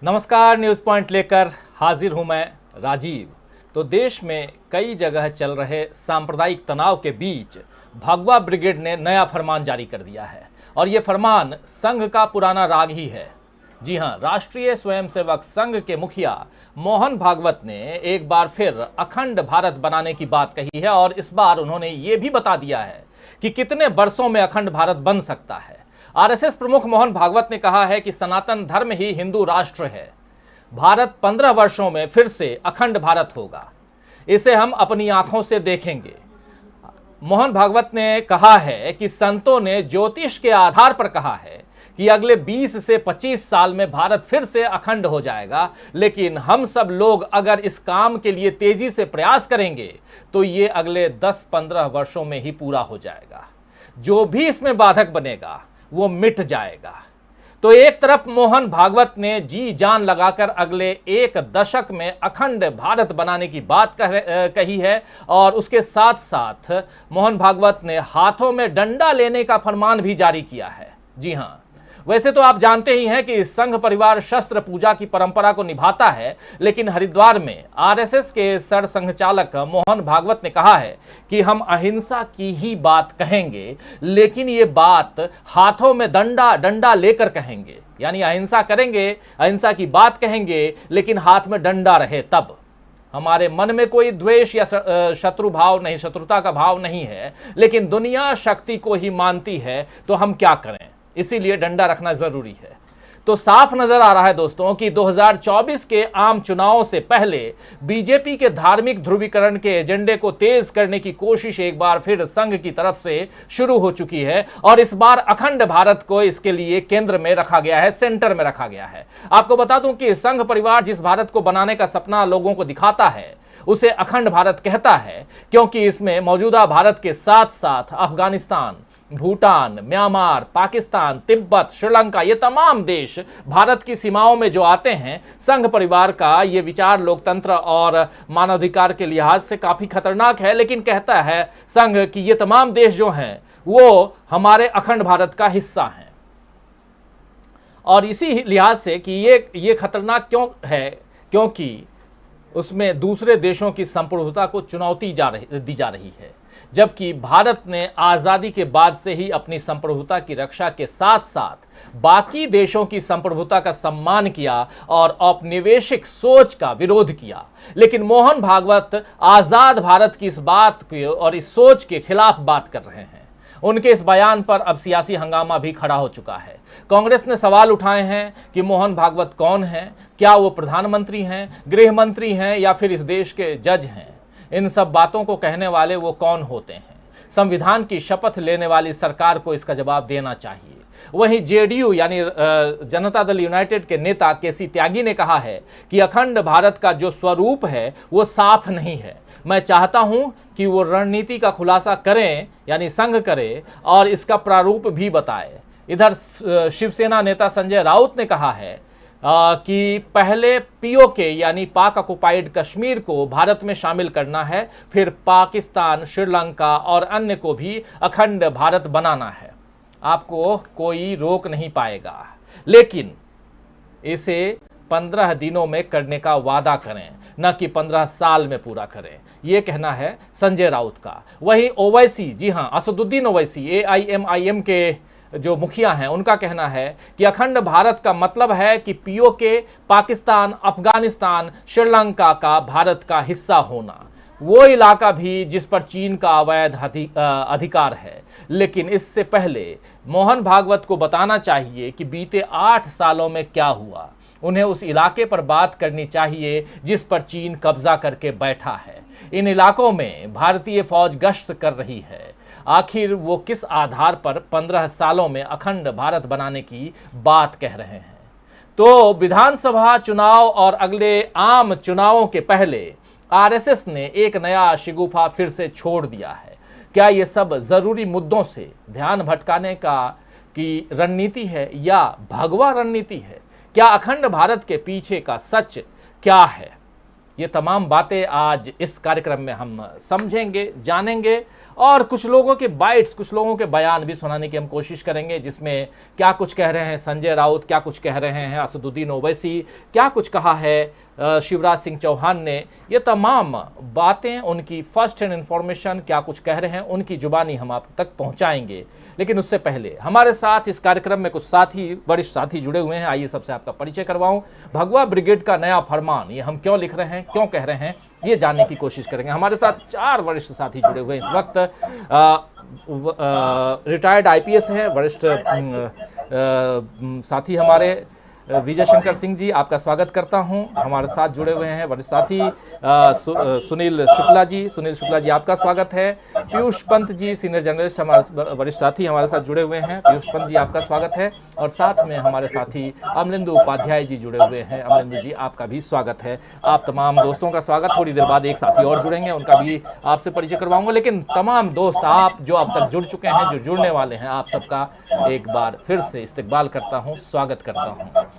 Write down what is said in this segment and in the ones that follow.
नमस्कार, news point लेकर हाजिर हूं मैं राजीव। तो देश में कई जगह चल रहे सांप्रदायिक तनाव के बीच भगवा ब्रिगेड ने नया फरमान जारी कर दिया है और ये फरमान संघ का पुराना राग ही है। जी हां, राष्ट्रीय स्वयंसेवक संघ के मुखिया मोहन भागवत ने एक बार फिर अखंड भारत बनाने की बात कही है और इस बार उन्होंने ये भी बता दिया है कि कितने वर्षों में अखंड भारत बन सकता है। आरएसएस प्रमुख मोहन भागवत ने कहा है कि सनातन धर्म ही हिंदू राष्ट्र है। भारत 15 वर्षों में फिर से अखंड भारत होगा, इसे हम अपनी आंखों से देखेंगे। मोहन भागवत ने कहा है कि संतों ने ज्योतिष के आधार पर कहा है कि अगले 20 से 25 साल में भारत फिर से अखंड हो जाएगा, लेकिन हम सब लोग अगर इस काम के लिए तेजी से प्रयास करेंगे तो ये अगले 10-15 वर्षों में ही पूरा हो जाएगा। जो भी इसमें बाधक बनेगा वो मिट जाएगा। तो एक तरफ मोहन भागवत ने जी जान लगाकर अगले एक दशक में अखंड भारत बनाने की बात कही है और उसके साथ साथ मोहन भागवत ने हाथों में डंडा लेने का फरमान भी जारी किया है। जी हां, वैसे तो आप जानते ही हैं कि संघ परिवार शस्त्र पूजा की परंपरा को निभाता है, लेकिन हरिद्वार में आरएसएस के सरसंघचालक मोहन भागवत ने कहा है कि हम अहिंसा की ही बात कहेंगे, लेकिन ये बात हाथों में डंडा लेकर कहेंगे। यानी अहिंसा करेंगे, अहिंसा की बात कहेंगे, लेकिन हाथ में डंडा रहे तब। हमारे मन में कोई द्वेष या शत्रु भाव नहीं, शत्रुता का भाव नहीं है, लेकिन दुनिया शक्ति को ही मानती है, तो हम क्या करें, इसीलिए डंडा रखना जरूरी है। तो साफ नजर आ रहा है दोस्तों कि 2024 के आम चुनावों से पहले बीजेपी के धार्मिक ध्रुवीकरण के एजेंडे को तेज करने की कोशिश एक बार फिर संघ की तरफ से शुरू हो चुकी है और इस बार अखंड भारत को इसके लिए केंद्र में रखा गया है, सेंटर में रखा गया है। आपको बता दूं कि संघ परिवार जिस भारत को बनाने का सपना लोगों को दिखाता है उसे अखंड भारत कहता है, क्योंकि इसमें मौजूदा भारत के साथ साथ अफगानिस्तान, भूटान, म्यांमार, पाकिस्तान, तिब्बत, श्रीलंका, ये तमाम देश भारत की सीमाओं में जो आते हैं, संघ परिवार का ये विचार लोकतंत्र और मानवाधिकार के लिहाज से काफी खतरनाक है, लेकिन कहता है संघ कि ये तमाम देश जो हैं वो हमारे अखंड भारत का हिस्सा हैं। और इसी लिहाज से कि ये खतरनाक क्यों है, क्योंकि उसमें दूसरे देशों की संप्रभुता को चुनौती दी जा रही है, जबकि भारत ने आज़ादी के बाद से ही अपनी संप्रभुता की रक्षा के साथ साथ बाकी देशों की संप्रभुता का सम्मान किया और औपनिवेशिक सोच का विरोध किया। लेकिन मोहन भागवत आज़ाद भारत की इस बात की और इस सोच के खिलाफ बात कर रहे हैं। उनके इस बयान पर अब सियासी हंगामा भी खड़ा हो चुका है। कांग्रेस ने सवाल उठाए हैं कि मोहन भागवत कौन हैं, क्या वो प्रधानमंत्री हैं, गृह मंत्री हैं या फिर इस देश के जज हैं। इन सब बातों को कहने वाले वो कौन होते हैं? संविधान की शपथ लेने वाली सरकार को इसका जवाब देना चाहिए। वहीं जेडीयू यानी जनता दल यूनाइटेड के नेता केसी त्यागी ने कहा है कि अखंड भारत का जो स्वरूप है वो साफ नहीं है। मैं चाहता हूं कि वो रणनीति का खुलासा करें, यानी संघ करे और इसका प्रारूप भी बताए। इधर शिवसेना नेता संजय राउत ने कहा है कि पहले पीओके यानी पाक ऑक्युपाइड कश्मीर को भारत में शामिल करना है, फिर पाकिस्तान, श्रीलंका और अन्य को भी अखंड भारत बनाना है। आपको कोई रोक नहीं पाएगा, लेकिन इसे 15 दिनों में करने का वादा करें, न कि 15 साल में पूरा करें। यह कहना है संजय राउत का। वहीं ओवैसी, जी हां, असदुद्दीन ओवैसी एआईएमआईएम के जो मुखिया हैं, उनका कहना है कि अखंड भारत का मतलब है कि पीओके, पाकिस्तान, अफगानिस्तान, श्रीलंका का भारत का हिस्सा होना, वो इलाका भी जिस पर चीन का अवैध अधिकार है। लेकिन इससे पहले मोहन भागवत को बताना चाहिए कि बीते 8 सालों में क्या हुआ। उन्हें उस इलाके पर बात करनी चाहिए जिस पर चीन कब्जा करके बैठा है। इन इलाकों में भारतीय फौज गश्त कर रही है। आखिर वो किस आधार पर 15 सालों में अखंड भारत बनाने की बात कह रहे हैं? तो विधानसभा चुनाव और अगले आम चुनावों के पहले आरएसएस ने एक नया शिगुफा फिर से छोड़ दिया है। क्या ये सब जरूरी मुद्दों से ध्यान भटकाने की रणनीति है या भगवा रणनीति है? क्या अखंड भारत के पीछे का सच क्या है? ये तमाम बातें आज इस कार्यक्रम में हम समझेंगे, जानेंगे और कुछ लोगों के बाइट्स, कुछ लोगों के बयान भी सुनाने की हम कोशिश करेंगे, जिसमें क्या कुछ कह रहे हैं संजय राउत, क्या कुछ कह रहे हैं असदुद्दीन ओवैसी, क्या कुछ कहा है शिवराज सिंह चौहान ने। ये तमाम बातें, उनकी फर्स्ट हैंड इंफॉर्मेशन, क्या कुछ कह रहे हैं, उनकी जुबानी हम आप तक पहुंचाएंगे। लेकिन उससे पहले हमारे साथ इस कार्यक्रम में कुछ साथी, वरिष्ठ साथी जुड़े हुए हैं। आइए सबसे आपका परिचय करवाऊं। भगवा ब्रिगेड का नया फरमान, ये हम क्यों लिख रहे हैं, क्यों कह रहे हैं, ये जानने की कोशिश करेंगे। हमारे साथ 4 वरिष्ठ साथी जुड़े हुए हैं इस वक्त। रिटायर्ड आईपीएस हैं, वरिष्ठ साथी हमारे विजय शंकर सिंह जी, आपका स्वागत करता हूं। हमारे साथ जुड़े हुए हैं वरिष्ठ साथी सुनील शुक्ला जी। सुनील शुक्ला जी, आपका स्वागत है। पीयूष पंत जी, सीनियर जर्नलिस्ट, हमारे वरिष्ठ साथी हमारे साथ जुड़े हुए हैं। पीयूष पंत जी, आपका स्वागत है। और साथ में हमारे साथी अमलेंदु उपाध्याय जी जुड़े हुए हैं। अमलेंदु जी, आपका भी स्वागत है। आप तमाम दोस्तों का स्वागत। थोड़ी देर बाद एक साथी और जुड़ेंगे, उनका भी आपसे परिचय करवाऊंगा। लेकिन तमाम दोस्त, आप जो अब तक जुड़ चुके हैं, जो जुड़ने वाले हैं, आप सबका एक बार फिर से इस्तकबाल करता हूँ, स्वागत करता हूँ।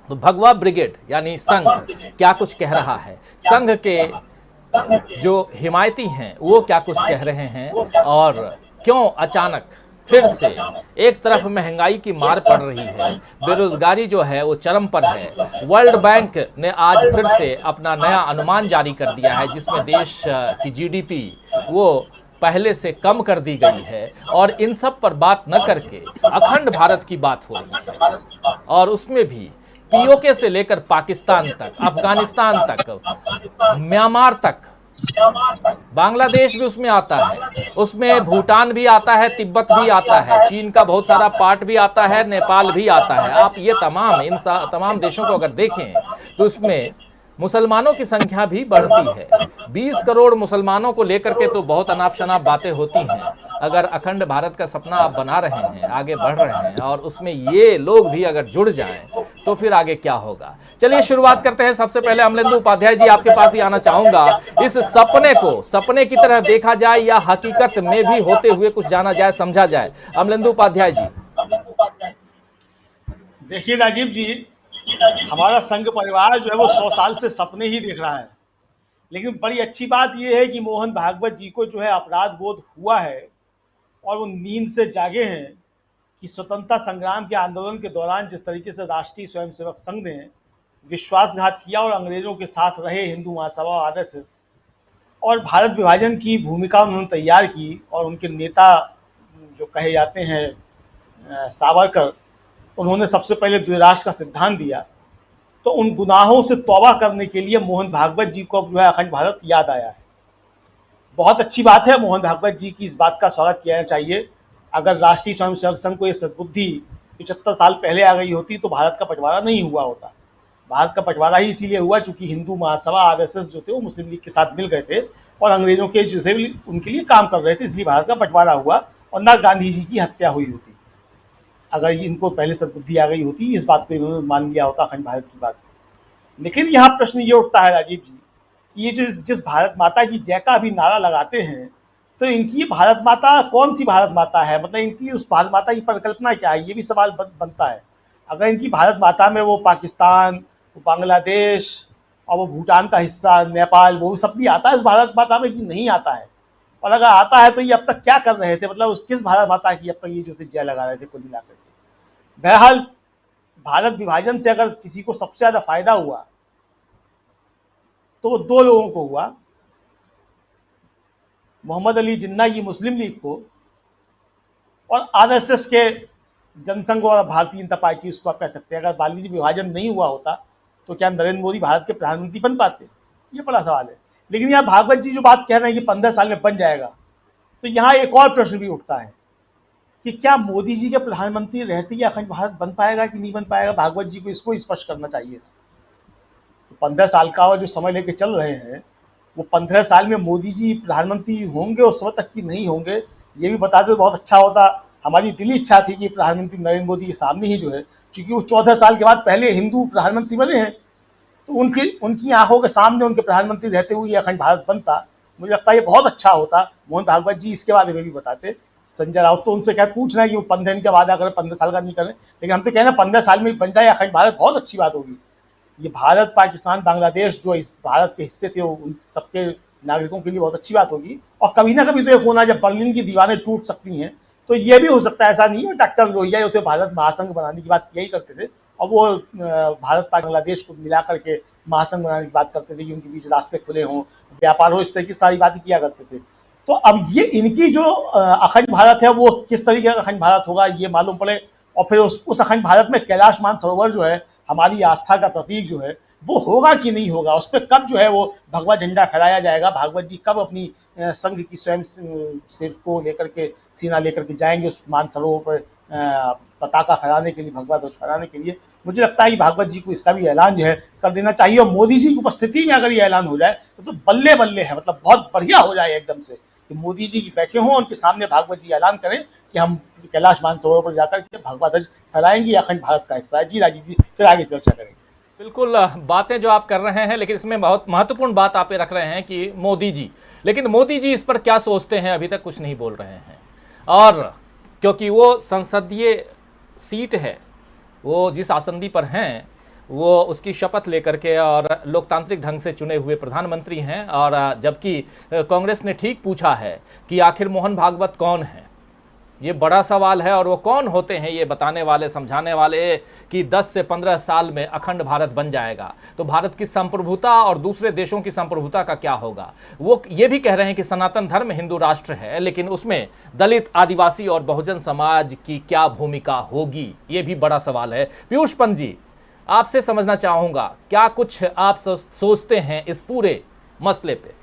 तो भगवा ब्रिगेड यानी संघ क्या कुछ कह रहा है, संघ के जो हिमायती हैं वो क्या कुछ कह रहे हैं, और क्यों अचानक फिर से एक तरफ महंगाई की मार पड़ रही है, बेरोजगारी जो है वो चरम पर है। वर्ल्ड बैंक ने आज फिर से अपना नया अनुमान जारी कर दिया है, जिसमें देश की जीडीपी वो पहले से कम कर दी गई है। और इन सब पर बात न करके अखंड भारत की बात हो रही है, और उसमें भी पीओके से लेकर पाकिस्तान तक, अफगानिस्तान तक, म्यांमार तक, बांग्लादेश भी उसमें आता है, उसमें भूटान भी आता है, तिब्बत भी आता है, चीन का बहुत सारा पार्ट भी आता है, नेपाल भी आता है। आप ये तमाम देशों को अगर देखें तो उसमें मुसलमानों की संख्या भी बढ़ती है। 20 करोड़ मुसलमानों को लेकर के तो बहुत अनाप शनाप बातें होती हैं। अगर अखंड भारत का सपना आप बना रहे हैं, आगे बढ़ रहे हैं, और उसमें ये लोग भी अगर जुड़ जाएं तो फिर आगे क्या होगा। चलिए शुरुआत करते हैं। सबसे पहले अमलेंदु उपाध्याय जी, आपके पास ही आना चाहूंगा। इस सपने को सपने की तरह देखा जाए या हकीकत में भी होते हुए कुछ जाना जाए, समझा जाए। अमलेंदु उपाध्याय जी। देखिए राजीव जी, हमारा संघ परिवार जो है वो 100 साल से सपने ही देख रहा है। लेकिन बड़ी अच्छी बात यह है कि मोहन भागवत जी को जो है अपराध बोध हुआ है और वो नींद से जागे हैं कि स्वतंत्रता संग्राम के आंदोलन के दौरान जिस तरीके से राष्ट्रीय स्वयंसेवक संघ ने विश्वासघात किया और अंग्रेजों के साथ रहे हिंदू महासभा और आरएसएस, और भारत विभाजन की भूमिका उन्होंने तैयार की, और उनके नेता जो कहे जाते हैं सावरकर, उन्होंने सबसे पहले द्विराष्ट्र का सिद्धांत दिया। तो उन गुनाहों से तौबा करने के लिए मोहन भागवत जी को जो है अखंड भारत याद आया है। बहुत अच्छी बात है, मोहन भागवत जी की इस बात का स्वागत किया चाहिए। अगर राष्ट्रीय स्वयंसेवक संघ को ये सद्बुद्धि 75 साल पहले आ गई होती तो भारत का बंटवारा नहीं हुआ होता। भारत का बंटवारा ही इसीलिए हुआ चूंकि हिंदू महासभा आरएसएस जो थे वो मुस्लिम लीग के साथ मिल गए थे और अंग्रेजों के जैसे उनके लिए काम कर रहे थे, इसलिए भारत का बंटवारा हुआ और न गांधी जी की हत्या हुई होती। अगर इनको पहले सद्बुद्धि आ गई होती, इस बात को इन्होंने मान लिया होता अखंड भारत की बात। लेकिन यहाँ प्रश्न ये उठता है राजीव जी कि ये जो जिस भारत माता की जय का अभी नारा लगाते हैं, तो इनकी भारत माता कौन सी भारत माता है, मतलब इनकी उस भारत माता की परिकल्पना क्या है, ये भी सवाल बनता है। अगर इनकी भारत माता में वो पाकिस्तान, वो बांग्लादेश और वो भूटान का हिस्सा, नेपाल, वो सब भी आता है उस भारत माता में कि नहीं आता है, और अगर आता है तो ये अब तक क्या कर रहे थे, मतलब उस किस भारत माता की अब तक ये जो थे जय लगा रहे थे कुल मिलाकर के। बहरहाल भारत विभाजन से अगर किसी को सबसे ज्यादा फायदा हुआ तो वो 2 लोगों को हुआ, मोहम्मद अली जिन्ना की मुस्लिम लीग को और आरएसएस के जनसंघ और भारतीय जनता पार्टी, उसको आप कह सकते हैं। अगर मान लीजिए विभाजन नहीं हुआ होता तो क्या नरेंद्र मोदी भारत के प्रधानमंत्री बन पाते, ये बड़ा सवाल है। लेकिन यहाँ भागवत जी जो बात कह रहे हैं कि 15 साल में बन जाएगा, तो यहाँ एक और प्रश्न भी उठता है कि क्या मोदी जी के प्रधानमंत्री रहते ही अखंड भारत बन पाएगा कि नहीं बन पाएगा। भागवत जी को इसको स्पष्ट करना चाहिए। तो 15 साल का जो समय लेके चल रहे हैं, वो 15 साल में मोदी जी प्रधानमंत्री होंगे उस समय तक कि नहीं होंगे, ये भी बता दे बहुत अच्छा होता। हमारी दिली इच्छा थी कि प्रधानमंत्री नरेंद्र मोदी के सामने ही जो है, चूंकि वो 14 साल के बाद पहले हिंदू प्रधानमंत्री बने हैं, तो उनकी आंखों के सामने उनके प्रधानमंत्री रहते हुए ये अखंड भारत बनता। मुझे लगता है ये बहुत अच्छा होता। मोहन भागवत जी इसके बारे में भी बताते। संजय राउत तो उनसे क्या पूछना है कि वो 15 दिन का वादा करें, 15 साल का नहीं करें, लेकिन हम तो कह रहे हैं 15 साल में बन जाए अखंड भारत, बहुत अच्छी बात होगी। ये भारत, पाकिस्तान, बांग्लादेश जो इस भारत के हिस्से थे, उन सबके नागरिकों के लिए बहुत अच्छी बात होगी। और कभी ना कभी तो एक होना, जब बर्लिन की दीवारें टूट सकती हैं, तो ये भी हो सकता है। ऐसा नहीं है, डॉक्टर लोहिया जो थे भारत महासंघ बनाने की बात यही करते थे, और वो भारत बांग्लादेश को मिला करके महासंघ बनाने की बात करते थे कि उनके बीच रास्ते खुले हों, व्यापार हो, इस तरह की सारी बातें किया करते थे। तो अब ये इनकी जो अखंड भारत है, वो किस तरीके का अखंड भारत होगा ये मालूम पड़े। और फिर उस अखंड भारत में कैलाश मानसरोवर जो है, हमारी आस्था का प्रतीक जो है, वो होगा कि नहीं होगा, उस पर कब जो है वो भगवा झंडा फहराया जाएगा, भागवत जी कब अपनी संघ की स्वयं सिर को लेकर के, सीना लेकर के जाएंगे उस मानसरोवर पर पताका फहराने के लिए, भगवा ध्वज फहराने के लिए। मुझे लगता है कि भागवत जी को इसका भी ऐलान जो है कर देना चाहिए। और मोदी जी की उपस्थिति में अगर ये ऐलान हो जाए तो बल्ले बल्ले है, मतलब बहुत बढ़िया हो जाए एकदम से, कि मोदी जी बैठे हों, उनके सामने भागवत जी ऐलान करें कि हम कैलाश मानसरोवर पर जाकर के भगवा ध्वज फहराएंगे, अखंड भारत का हिस्सा है। जी राजीव जी, फिर आगे चर्चा करेंगे। बिल्कुल, बातें जो आप कर रहे हैं, लेकिन इसमें बहुत महत्वपूर्ण बात आप ये रख रहे हैं कि मोदी जी, लेकिन मोदी जी इस पर क्या सोचते हैं अभी तक कुछ नहीं बोल रहे हैं। और क्योंकि वो संसदीय सीट है, वो जिस आसंदी पर हैं, वो उसकी शपथ लेकर के और लोकतांत्रिक ढंग से चुने हुए प्रधानमंत्री हैं। और जबकि कांग्रेस ने ठीक पूछा है कि आखिर मोहन भागवत कौन है, ये बड़ा सवाल है। और वो कौन होते हैं ये बताने वाले, समझाने वाले कि 10 से 15 साल में अखंड भारत बन जाएगा तो भारत की संप्रभुता और दूसरे देशों की संप्रभुता का क्या होगा। वो ये भी कह रहे हैं कि सनातन धर्म हिंदू राष्ट्र है, लेकिन उसमें दलित, आदिवासी और बहुजन समाज की क्या भूमिका होगी, ये भी बड़ा सवाल है। पीयूष पंत जी, आपसे समझना चाहूँगा, क्या कुछ आप सोचते हैं इस पूरे मसले पे?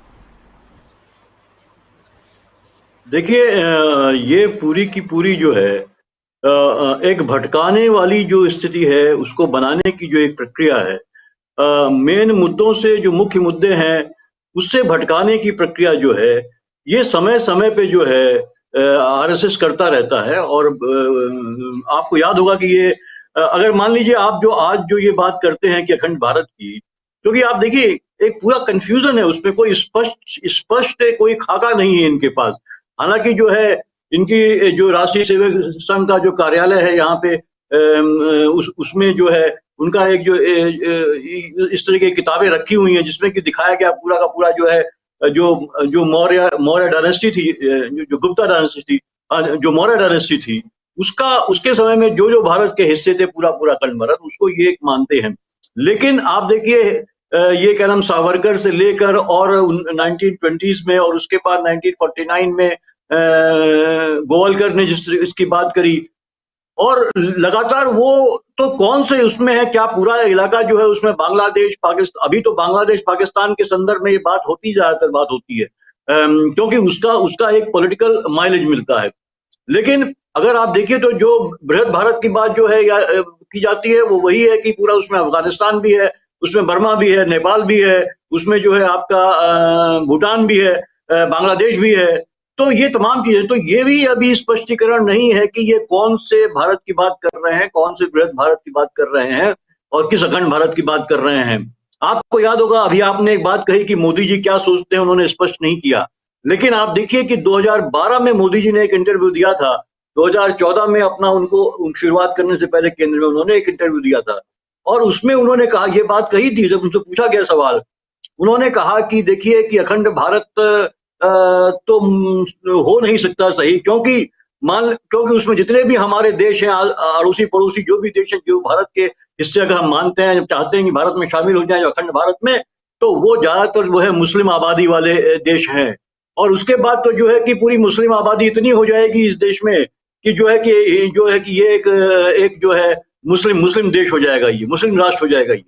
देखिए, ये पूरी की पूरी जो है एक भटकाने वाली जो स्थिति है, उसको बनाने की जो एक प्रक्रिया है, मेन मुद्दों से, जो मुख्य मुद्दे हैं उससे भटकाने की प्रक्रिया जो है, ये समय समय पे जो है आरएसएस करता रहता है। और आपको याद होगा कि ये अगर मान लीजिए आप जो आज जो ये बात करते हैं कि अखंड भारत की, क्योंकि आप देखिए एक पूरा कंफ्यूजन है, उसमें कोई स्पष्ट कोई खाका नहीं है इनके पास। हालांकि जो है इनकी जो राष्ट्रीय सेवक संघ का जो कार्यालय है यहाँ पे, उसमें जो है उनका एक जो इस तरह की किताबें रखी हुई हैं जिसमें कि दिखाया गया पूरा का पूरा जो है, जो मौर्य डायनेस्टी थी, जो गुप्ता डायनेस्टी थी, जो मौर्य डायनेस्टी थी, उसके समय में जो जो भारत के हिस्से थे, पूरा पूरा अखंड भारत, उसको ये एक मानते हैं। लेकिन आप देखिए, ये क्या नाम, सावरकर से लेकर और 1920s में और उसके बाद 1949 में गोवलकर ने जिस इसकी बात करी, और लगातार वो तो कौन से उसमें है, क्या पूरा इलाका जो है उसमें बांग्लादेश, पाकिस्तान, अभी तो बांग्लादेश पाकिस्तान के संदर्भ में ये बात होती, ज्यादातर बात होती है, क्योंकि उसका एक पॉलिटिकल माइलेज मिलता है। लेकिन अगर आप देखिए तो जो बृहद भारत की बात जो है या की जाती है, वो वही है कि पूरा उसमें अफगानिस्तान भी है, उसमें बर्मा भी है, नेपाल भी है, उसमें जो है आपका भूटान भी है, बांग्लादेश भी है। तो ये तमाम चीजें, तो ये भी अभी स्पष्टीकरण नहीं है कि ये कौन से भारत की बात कर रहे हैं, कौन से बृहद भारत की बात कर रहे हैं और किस अखंड भारत की बात कर रहे हैं। आपको याद होगा, अभी आपने एक बात कही कि मोदी जी क्या सोचते हैं, उन्होंने स्पष्ट नहीं किया। लेकिन आप देखिए कि 2012 में मोदी जी ने एक इंटरव्यू दिया था, 2014 में अपना उनको शुरुआत करने से पहले केंद्र में उन्होंने एक इंटरव्यू दिया था, और उसमें उन्होंने कहा, ये बात कही थी, जब उनसे पूछा गया सवाल, उन्होंने कहा कि देखिए कि अखंड भारत तो हो नहीं सकता सही, क्योंकि उसमें जितने भी हमारे देश हैं, अड़ोसी पड़ोसी जो भी देश हैं, जो भारत के हिस्से अगर हम मानते हैं, जब चाहते हैं कि भारत में शामिल हो जाए जो अखंड भारत में, तो वो ज्यादातर वो है मुस्लिम आबादी वाले देश हैं। और उसके बाद तो जो है कि पूरी मुस्लिम आबादी इतनी हो जाएगी इस देश में कि जो है कि ये एक जो है मुस्लिम देश हो जाएगा, ये मुस्लिम राष्ट्र हो जाएगा ये।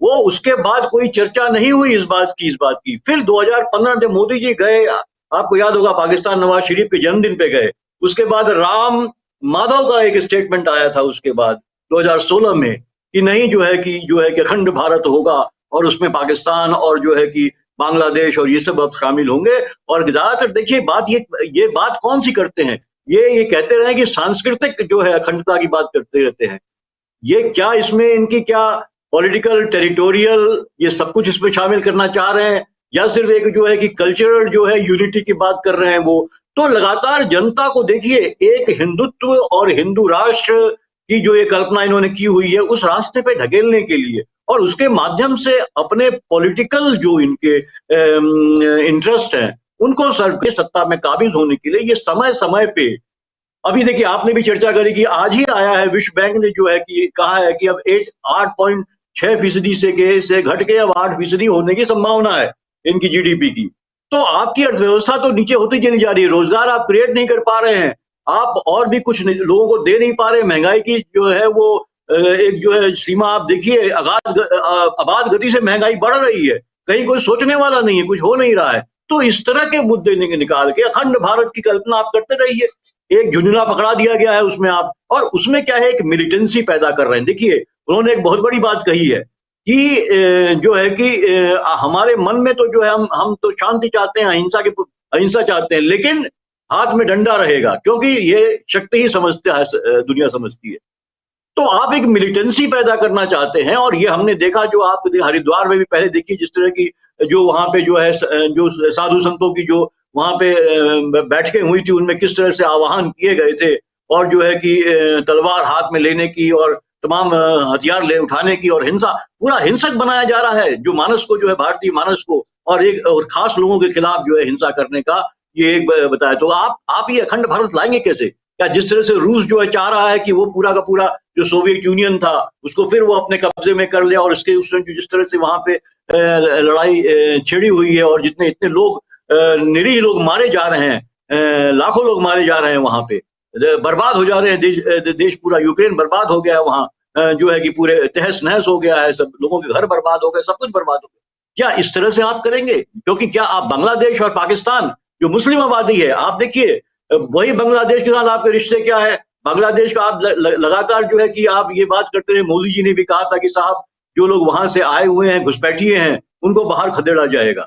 वो उसके बाद कोई चर्चा नहीं हुई इस बात की। फिर 2015 जब मोदी जी गए, आपको याद होगा, पाकिस्तान नवाज शरीफ के जन्मदिन पे गए, उसके बाद राम माधव का एक स्टेटमेंट आया था उसके बाद 2016 में कि नहीं, जो है कि अखंड भारत होगा और उसमें पाकिस्तान और जो है कि बांग्लादेश और ये सब अब शामिल होंगे। और ज्यादातर देखिए बात ये बात कौन सी करते हैं, ये कहते रहे कि सांस्कृतिक जो है अखंडता की बात करते रहते हैं। ये क्या इसमें इनकी क्या पॉलिटिकल, टेरिटोरियल, ये सब कुछ इसमें शामिल करना चाह रहे हैं, या सिर्फ एक जो है कि कल्चरल जो है यूनिटी की बात कर रहे हैं वो। तो लगातार जनता को देखिए, एक हिंदुत्व और हिंदू राष्ट्र की जो ये कल्पना इन्होंने की हुई है, उस रास्ते पे ढकेलने के लिए और उसके माध्यम से अपने पॉलिटिकल जो इनके इंटरेस्ट हैं उनको सत्ता में काबिज होने के लिए ये समय समय पे, अभी देखिए आपने भी चर्चा करी कि आज ही आया है विश्व बैंक ने जो है कि कहा है कि अब 8.6% से घट के अब 8% होने की संभावना है इनकी जीडीपी की। तो आपकी अर्थव्यवस्था तो नीचे होती चली जा रही है, रोजगार आप क्रिएट नहीं कर पा रहे हैं, आप और भी कुछ लोगों को दे नहीं पा रहे, महंगाई की जो है वो एक जो है सीमा आप देखिए, अबाध गति से महंगाई बढ़ रही है, कहीं कोई सोचने वाला नहीं है, कुछ हो नहीं रहा है। तो इस तरह के मुद्दे निकाल के अखंड भारत की कल्पना आप करते रहिए, एक झुंझुना पकड़ा दिया गया है उसमें आप, और उसमें क्या है एक मिलिटेंसी पैदा कर रहे हैं। देखिए उन्होंने एक बहुत बड़ी बात कही है कि जो है कि हमारे मन में तो जो है हम तो शांति चाहते हैं, अहिंसा चाहते हैं, लेकिन हाथ में डंडा रहेगा, क्योंकि ये शक्ति ही समझता है, दुनिया समझती है। तो आप एक मिलिटेंसी पैदा करना चाहते हैं, और ये हमने देखा जो आप हरिद्वार में भी पहले देखिए जिस तरह की जो वहां पे जो है जो साधु संतों की जो वहां पे बैठकें हुई थी उनमें किस तरह से आह्वान किए गए थे, और जो है कि तलवार हाथ में लेने की और तमाम हथियार ले उठाने की और हिंसा, पूरा हिंसक बनाया जा रहा है जो मानस को जो है भारतीय मानस को, और खास लोगों के खिलाफ जो है हिंसा करने का ये एक बताया। तो आप ये अखंड भारत लाएंगे कैसे? क्या जिस तरह से रूस जो है चाह रहा है कि वो पूरा का पूरा जो सोवियत यूनियन था उसको फिर वो अपने कब्जे में कर ले, और उसने जिस तरह से वहां पे लड़ाई छेड़ी हुई है और इतने लोग निरीह लोग मारे जा रहे हैं, लाखों लोग मारे जा रहे हैं वहां पे, बर्बाद हो जा रहे हैं देश पूरा, यूक्रेन बर्बाद हो गया है वहां, जो है कि पूरे तहस नहस हो गया है, सब लोगों के घर बर्बाद हो गए, सब कुछ बर्बाद हो गया। क्या इस तरह से आप करेंगे? क्योंकि क्या आप बांग्लादेश और पाकिस्तान जो मुस्लिम आबादी है, आप देखिए वही बांग्लादेश के साथ आपके रिश्ते क्या है? बांग्लादेश का आप लगातार जो है कि आप ये बात करते रहे, मोदी जी ने भी कहा था कि साहब जो लोग वहां से आए हुए हैं, घुसपैठिए हैं, उनको बाहर खदेड़ा जाएगा।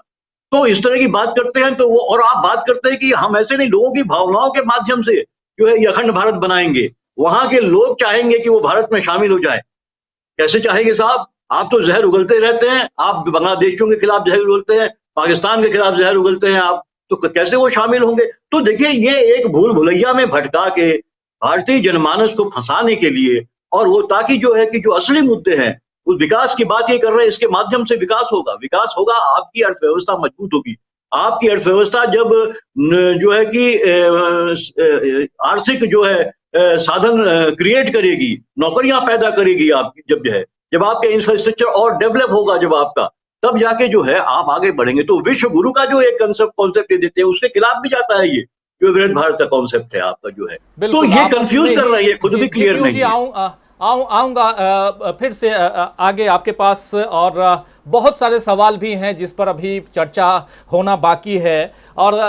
तो इस तरह की बात करते हैं, तो वो, और आप बात करते हैं कि हम ऐसे नहीं, लोगों की भावनाओं के माध्यम से जो है ये अखंड भारत बनाएंगे, वहां के लोग चाहेंगे कि वो भारत में शामिल हो जाए। कैसे चाहेंगे साहब? आप तो जहर उगलते रहते हैं, आप बांग्लादेशियों के खिलाफ जहर उगलते हैं, पाकिस्तान के खिलाफ जहर उगलते हैं आप, तो कैसे वो शामिल होंगे? तो देखिए ये एक भूल भुलैया में भटका के भारतीय जनमानस को फंसाने के लिए, और वो ताकि जो है कि जो असली मुद्दे हैं उस विकास की बात ये कर रहे हैं, इसके माध्यम से विकास होगा, आपकी अर्थव्यवस्था मजबूत होगी। आपकी अर्थव्यवस्था जब जो है कि आर्थिक जो है साधन क्रिएट करेगी, नौकरियां पैदा करेगी, आप जब आपके इंफ्रास्ट्रक्चर और डेवलप होगा जब आपका, तब जाके जो है आप आगे बढ़ेंगे। तो विश्व गुरु का जो एक कॉन्सेप्ट देते हैं उसके खिलाफ भी जाता है ये जो विकसित भारत का कॉन्सेप्ट है आपका जो है। तो ये कंफ्यूज कर रही है, खुद भी क्लियर नहीं है। आऊंगा फिर से आगे आपके पास, और बहुत सारे सवाल भी हैं जिस पर अभी चर्चा होना बाकी है। और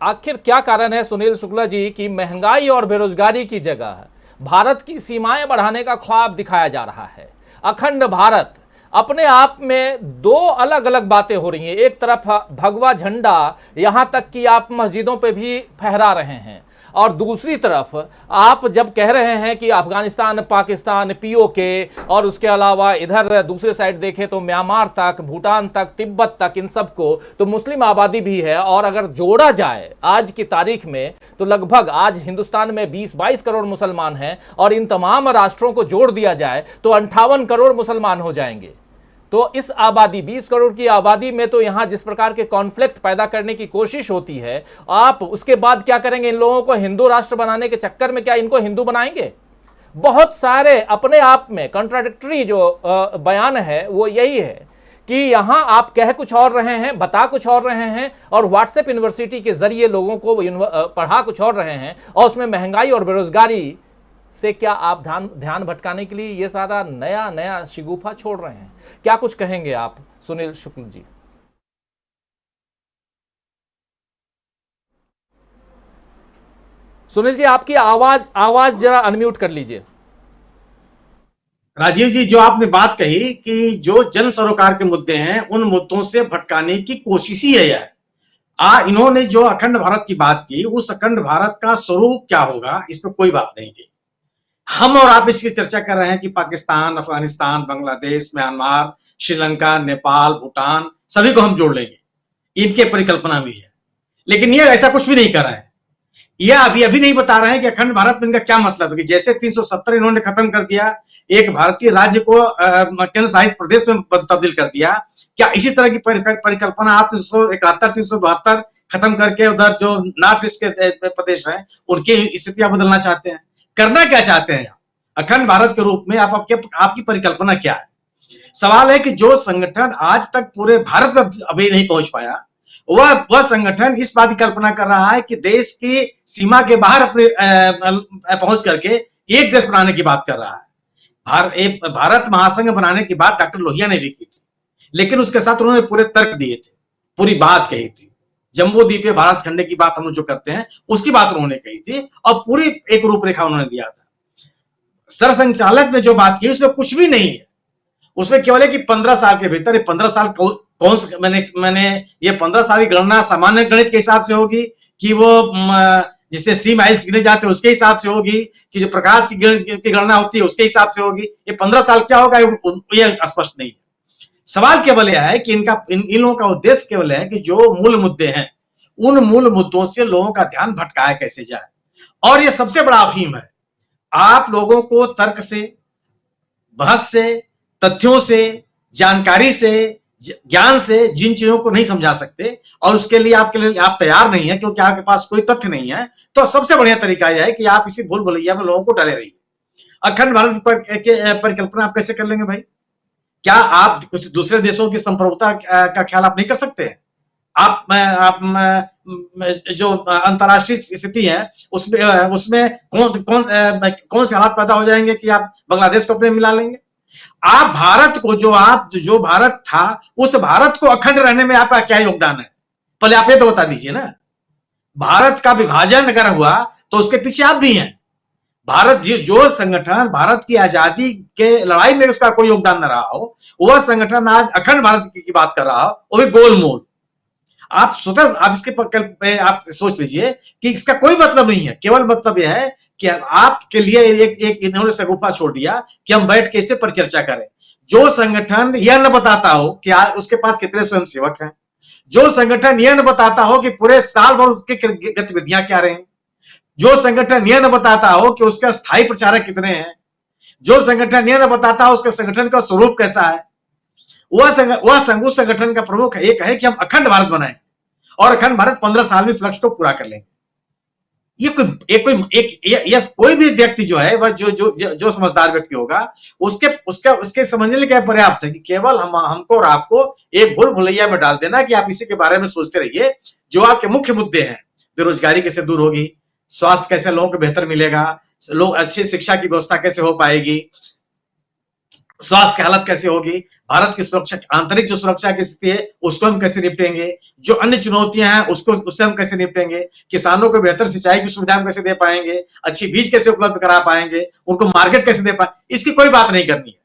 आखिर क्या कारण है सुनील शुक्ला जी कि महंगाई और बेरोजगारी की जगह भारत की सीमाएं बढ़ाने का ख्वाब दिखाया जा रहा है? अखंड भारत अपने आप में दो अलग अलग बातें हो रही हैं। एक तरफ भगवा झंडा यहां तक कि आप मस्जिदों पे भी फहरा रहे हैं, और दूसरी तरफ आप जब कह रहे हैं कि अफगानिस्तान, पाकिस्तान, पीओके, और उसके अलावा इधर दूसरे साइड देखें तो म्यांमार तक, भूटान तक, तिब्बत तक, इन सब को तो मुस्लिम आबादी भी है। और अगर जोड़ा जाए आज की तारीख में तो लगभग आज हिंदुस्तान में 20-22 करोड़ मुसलमान हैं, और इन तमाम राष्ट्रों को जोड़ दिया जाए तो 58 करोड़ मुसलमान हो जाएंगे। तो इस आबादी 20 करोड़ की आबादी में तो यहां जिस प्रकार के कॉन्फ्लिक्ट पैदा करने की कोशिश होती है, आप उसके बाद क्या करेंगे? इन लोगों को हिंदू राष्ट्र बनाने के चक्कर में क्या इनको हिंदू बनाएंगे? बहुत सारे अपने आप में कॉन्ट्राडिक्टरी जो बयान है वो यही है कि यहां आप कह कुछ और रहे हैं, बता कुछ और रहे हैं, और व्हाट्सएप यूनिवर्सिटी के जरिए लोगों को पढ़ा कुछ और रहे हैं, और उसमें महंगाई और बेरोजगारी से क्या आप ध्यान भटकाने के लिए ये सारा नया शिगुफा छोड़ रहे हैं? क्या कुछ कहेंगे आप सुनील शुक्ल जी? सुनील जी आपकी आवाज जरा अनम्यूट कर लीजिए। राजीव जी, जो आपने बात कही कि जो जन सरोकार के मुद्दे हैं उन मुद्दों से भटकाने की कोशिश ही है यह। इन्होंने जो अखंड भारत की बात की, उस अखंड भारत का स्वरूप क्या होगा इस पर कोई बात नहीं की। हम और आप इसकी चर्चा कर रहे हैं कि पाकिस्तान, अफगानिस्तान, बांग्लादेश, म्यांमार, श्रीलंका, नेपाल, भूटान, सभी को हम जोड़ लेंगे, इनके परिकल्पना भी है, लेकिन ये ऐसा कुछ भी नहीं कर रहे हैं। यह अभी नहीं बता रहे हैं कि अखंड भारत में इनका क्या मतलब है, कि जैसे 370 इन्होंने खत्म कर दिया, एक भारतीय राज्य को केंद्र शासित प्रदेश में तब्दील कर दिया, क्या इसी तरह की परिकल्पना आप 371 372 खत्म करके उधर जो नॉर्थ ईस्ट के प्रदेश हैं उनकी स्थितियां बदलना चाहते हैं? करना क्या चाहते हैं अखंड भारत के रूप में? आपकी परिकल्पना क्या है? सवाल है कि जो संगठन आज तक पूरे भारत में अभी नहीं पहुंच पाया, वह संगठन इस बात की कल्पना कर रहा है कि देश की सीमा के बाहर अपने पहुंच करके एक देश बनाने की बात कर रहा है। भारत महासंघ बनाने की बात डॉक्टर लोहिया ने भी की थी, लेकिन उसके साथ उन्होंने पूरे तर्क दिए थे, पूरी बात कही थी। जम्बू द्वीपीय भारत खंड की बात हम लोग जो करते हैं उसकी बात उन्होंने कही थी और पूरी एक रूपरेखा उन्होंने दिया था। सरसंघचालक ने जो बात की उसमें कुछ भी नहीं है, उसमें केवल है कि 15 साल के भीतर, 15 साल कौन मैंने ये 15 साल की गणना सामान्य गणित के हिसाब से होगी कि वो जिससे सी माइल्स गिने जाते हैं उसके हिसाब से होगी, कि जो प्रकाश की गणना होती है उसके हिसाब से होगी? ये 15 साल क्या होगा ये स्पष्ट नहीं है। सवाल केवल यह है कि इन लोगों का उद्देश्य केवल है कि जो मूल मुद्दे हैं उन मूल मुद्दों से लोगों का ध्यान भटकाया कैसे जाए। और ये सबसे बड़ा अफीम है, आप लोगों को तर्क से, बहस से, तथ्यों से, जानकारी से, ज्ञान से जिन चीजों को नहीं समझा सकते और उसके लिए आप तैयार नहीं है क्योंकि आपके पास कोई तथ्य नहीं है, तो सबसे बढ़िया तरीका यह है कि आप इसी भूल भुलैया में लोगों को डाले रहिए। अखंड भारत की परिकल्पना आप कैसे कर लेंगे भाई? क्या आप कुछ दूसरे देशों की संप्रभुता का ख्याल आप नहीं कर सकते? आप जो अंतरराष्ट्रीय स्थिति है उसमें कौन से हालात पैदा हो जाएंगे कि आप बांग्लादेश को अपने मिला लेंगे? आप भारत को जो भारत था उस भारत को अखंड रहने में आपका क्या योगदान है? पहले आप ये तो बता दीजिए ना। भारत का विभाजन अगर हुआ तो उसके पीछे आप भी हैं। भारत जो संगठन भारत की आजादी के लड़ाई में उसका कोई योगदान न रहा हो, वह संगठन आज अखंड भारत की बात कर रहा हो, वो भी गोलमोल। आप इसके आप सोच लीजिए कि इसका कोई मतलब नहीं है, केवल मतलब यह है कि आपके लिए एक इन्होंने शगुफा छोड़ दिया कि हम बैठ के इसे पर चर्चा करें। जो संगठन यह न बताता हो कि उसके पास कितने स्वयंसेवक हैं, जो संगठन यह न बताता हो कि पूरे साल भर उसकी गतिविधियां क्या रही, जो संगठन यह न बताता हो कि उसका स्थायी प्रचारक कितने हैं, जो संगठन यह न बताता हो उसके संगठन का स्वरूप कैसा है, उस संगठन का प्रमुख एक है कि हम अखंड भारत बनाएं और अखंड भारत 15 साल में इस लक्ष्य को पूरा कर लेंगे। ये कोई भी व्यक्ति जो है वह जो समझदार व्यक्ति होगा उसके समझने के पर्याप्त है कि केवल हमको और आपको एक भूल भुलैया में डाल देना कि आप इसी के बारे में सोचते रहिए। जो आपके मुख्य मुद्दे हैं, बेरोजगारी कैसे दूर होगी, स्वास्थ्य कैसे लोगों को बेहतर मिलेगा, लोग अच्छी शिक्षा की व्यवस्था कैसे हो पाएगी, स्वास्थ्य की हालत कैसे होगी, भारत की सुरक्षा, आंतरिक जो सुरक्षा की स्थिति है उसको हम कैसे निपटेंगे, जो अन्य चुनौतियां हैं उससे हम कैसे निपटेंगे, किसानों को बेहतर सिंचाई की सुविधा हम कैसे दे पाएंगे, अच्छी बीज कैसे उपलब्ध करा पाएंगे, उनको मार्केट कैसे दे पाएंगे, इसकी कोई बात नहीं करनी है।